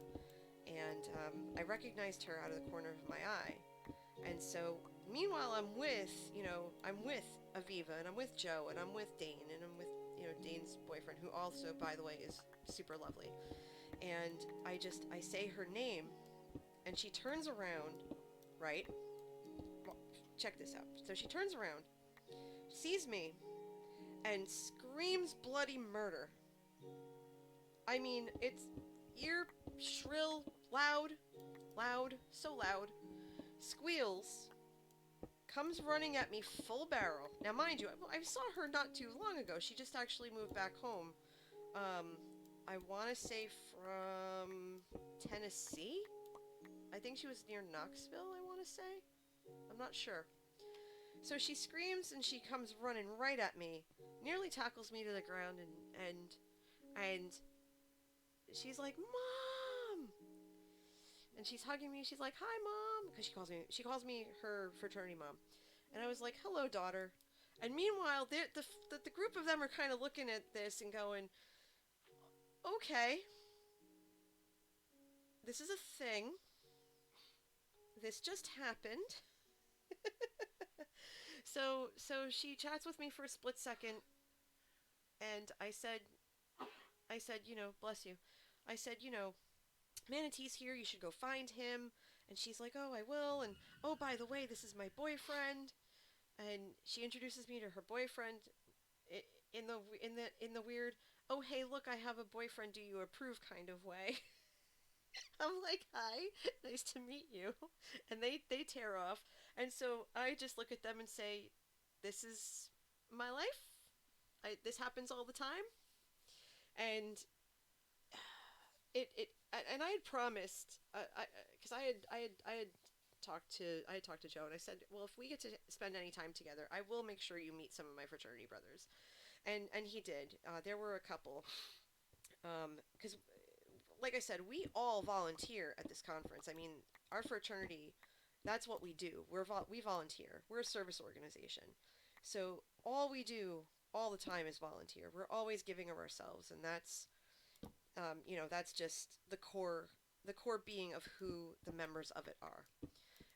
and I recognized her out of the corner of my eye. And so, meanwhile, I'm with Aviva, and I'm with Joe, and I'm with Dane, and I'm with Dane's boyfriend, who also, by the way, is super lovely. And I say her name, and she turns around, right? Well, check this out. So she turns around, sees me, and screams bloody murder. I mean, it's ear shrill, loud, so loud, squeals, comes running at me full barrel. Now, mind you, I saw her not too long ago. She just actually moved back home. I want to say from Tennessee? I think she was near Knoxville, I want to say. I'm not sure. So she screams, and she comes running right at me, nearly tackles me to the ground, and she's like, "Mom!" And she's hugging me. She's like, "Hi, Mom," because she calls me her fraternity mom. And I was like, "Hello, daughter." And meanwhile, the group of them are kind of looking at this and going, "Okay, this is a thing. This just happened." So she chats with me for a split second, and I said, bless you. I said, Manatee's here. You should go find him. And she's like, "Oh, I will." And "Oh, by the way, this is my boyfriend." And she introduces me to her boyfriend in the weird, "Oh, hey, look, I have a boyfriend. Do you approve?" kind of way. I'm like, "Hi, nice to meet you." And they tear off. And so I just look at them and say, "This is my life. This happens all the time." And and I had promised, because I had talked to Joe, and I said, "Well, if we get to spend any time together, I will make sure you meet some of my fraternity brothers." And he did. There were a couple, because like I said, we all volunteer at this conference. I mean, our fraternity That's what we do. We volunteer. We're a service organization. So all we do all the time is volunteer. We're always giving of ourselves, and that's just the core being of who the members of it are.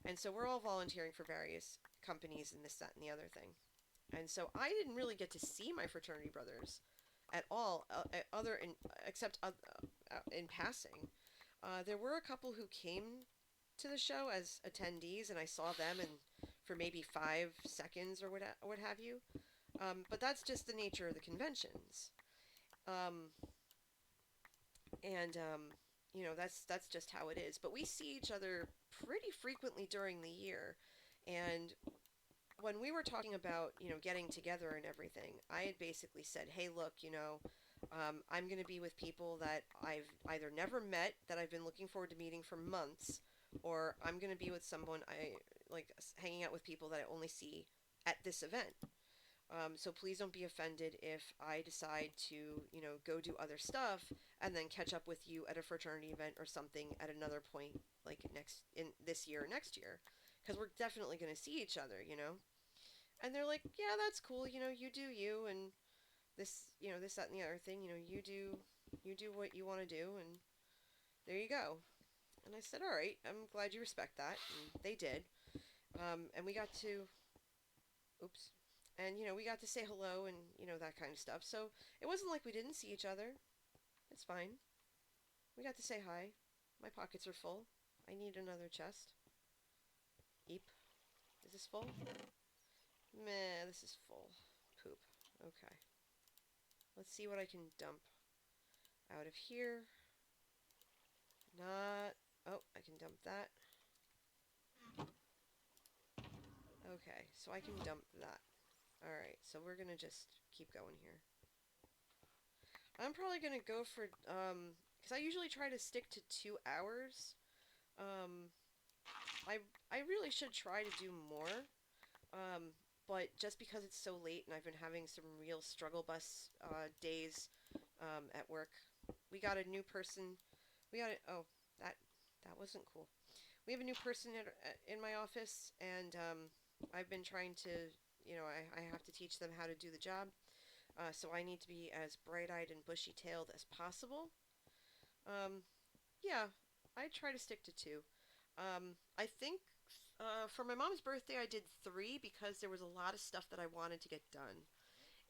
And so we're all volunteering for various companies and this, that, and the other thing. And so I didn't really get to see my fraternity brothers at all, other in except in passing. There were a couple who came to the show as attendees, and I saw them and for maybe 5 seconds or what have you. But that's just the nature of the conventions. Um, and that's just how it is. But we see each other pretty frequently during the year, and when we were talking about getting together and everything, I had basically said, hey, look, I'm going to be with people that I've either never met that I've been looking forward to meeting for months, or I'm going to be with someone I like hanging out with people that I only see at this event. So please don't be offended if I decide to, go do other stuff and then catch up with you at a fraternity event or something at another point, like next in this year or next year, because we're definitely going to see each other. And they're like, yeah, that's cool, you do you, and this, that, and the other thing, you do what you want to do, and there you go. And I said, all right, I'm glad you respect that, and they did. And we got to, oops, and we got to say hello and that kind of stuff. So it wasn't like we didn't see each other. It's fine. We got to say hi. My pockets are full. I need another chest. Eep. Is this full? Meh, this is full. Poop. Okay. Let's see what I can dump out of here. Not... Oh, I can dump that. Okay, so I can dump that. Alright, so we're gonna just keep going here. I'm probably gonna go for, because I usually try to stick to 2 hours. Um, I really should try to do more. But just because it's so late and I've been having some real struggle bus days at work, we got a new person. Oh, that that wasn't cool. We have a new person in my office, and I've been trying to, I have to teach them how to do the job. So I need to be as bright-eyed and bushy-tailed as possible. Um, yeah, I try to stick to two. I think for my mom's birthday, I did three because there was a lot of stuff that I wanted to get done.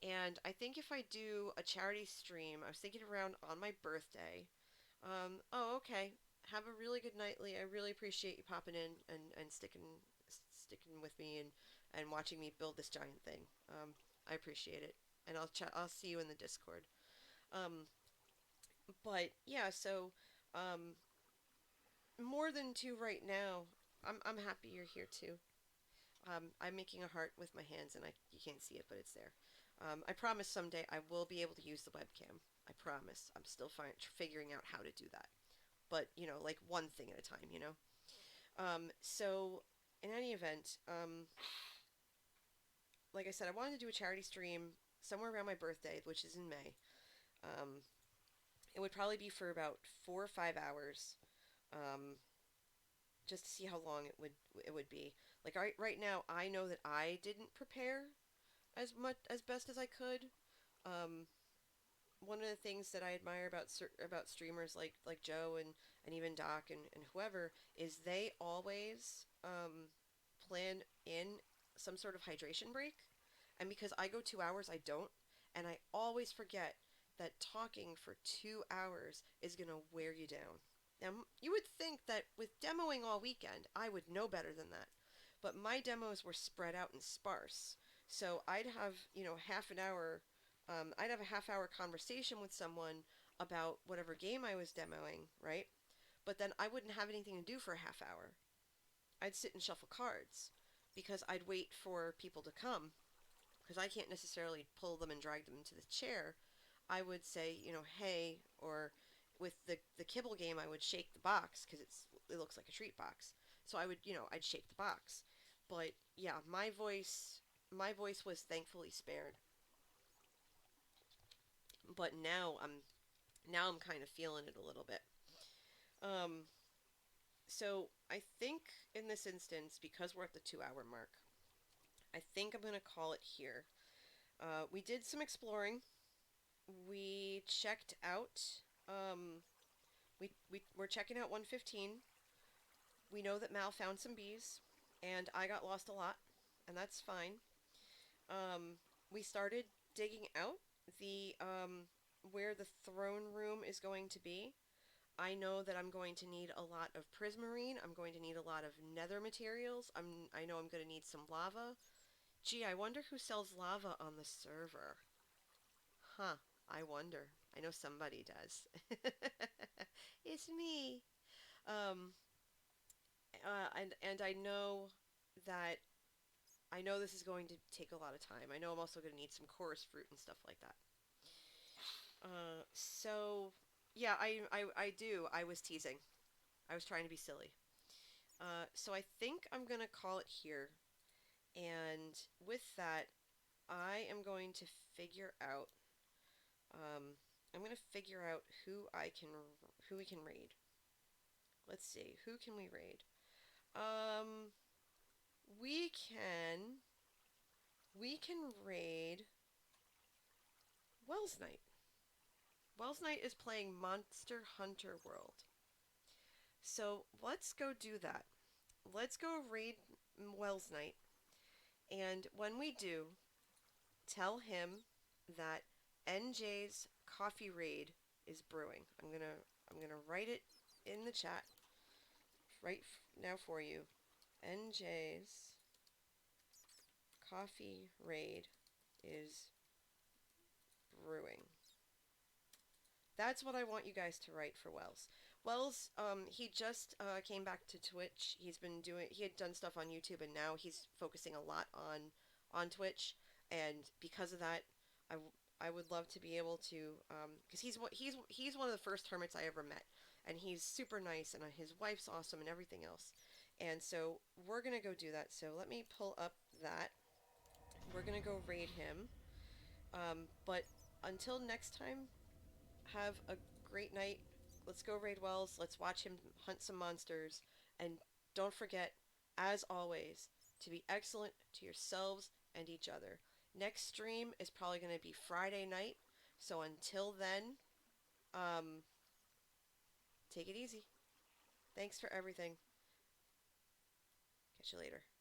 And I think if I do a charity stream, I was thinking around on my birthday. Oh, okay. Have a really good night, Lee. I really appreciate you popping in and sticking with me and watching me build this giant thing. I appreciate it, and I'll see you in the Discord. Um, but yeah, so um, more than two right now. I'm happy you're here too. I'm making a heart with my hands, and you can't see it, but it's there. I promise someday I will be able to use the webcam. I promise. I'm still figuring out how to do that, but like one thing at a time. So in any event, like I said, I wanted to do a charity stream somewhere around my birthday, which is in May. Um, it would probably be for about 4 or 5 hours. Um, just to see how long it would be. Like right now, I know that I didn't prepare as best as I could. Um, One of the things that I admire about streamers like Joe and even Doc and whoever is they always plan in some sort of hydration break. And because I go 2 hours, I don't, and I always forget that talking for 2 hours is gonna wear you down. Now you would think that with demoing all weekend, I would know better than that, but my demos were spread out and sparse. So I'd have half an hour I'd have a half-hour conversation with someone about whatever game I was demoing, right? But then I wouldn't have anything to do for a half hour. I'd sit and shuffle cards because I'd wait for people to come because I can't necessarily pull them and drag them into the chair. I would say, hey, or with the kibble game, I would shake the box because it looks like a treat box. So I'd shake the box. But yeah, my voice was thankfully spared. But now I'm kind of feeling it a little bit. Um, so I think in this instance, because we're at the 2 hour mark, I think I'm going to call it here. We did some exploring. We checked out. Um, we're checking out 115. We know that Mal found some bees, and I got lost a lot, and that's fine. We started digging out the where the throne room is going to be. I know that I'm going to need a lot of prismarine. I'm going to need a lot of nether materials. I know I'm going to need some lava. Gee, I wonder who sells lava on the server. Huh, I wonder. I know somebody does. It's me. Um, and I know that I know this is going to take a lot of time. I know I'm also going to need some chorus fruit and stuff like that. So yeah, I do. I was teasing. I was trying to be silly. So I think I'm gonna call it here. And with that, I am going to figure out. Um, I'm gonna figure out who we can raid. Let's see, who can we raid? Um, we can we can raid Wells Knight. Wells Knight is playing Monster Hunter World. So let's go do that. Let's go raid Wells Knight. And when we do, tell him that NJ's coffee raid is brewing. I'm gonna write it in the chat right now for you. NJ's coffee raid is brewing. That's what I want you guys to write for Wells. Wells, he just came back to Twitch. He had done stuff on YouTube, and now he's focusing a lot on Twitch. And because of that, I would love to be able to, because he's one of the first hermits I ever met, and he's super nice, and his wife's awesome, and everything else. And so we're gonna go do that. So let me pull up that. We're gonna go raid him. But until next time, have a great night. Let's go raid Wells. Let's watch him hunt some monsters. And don't forget, as always, to be excellent to yourselves and each other. Next stream is probably going to be Friday night. So until then, um, take it easy. Thanks for everything. Catch you later.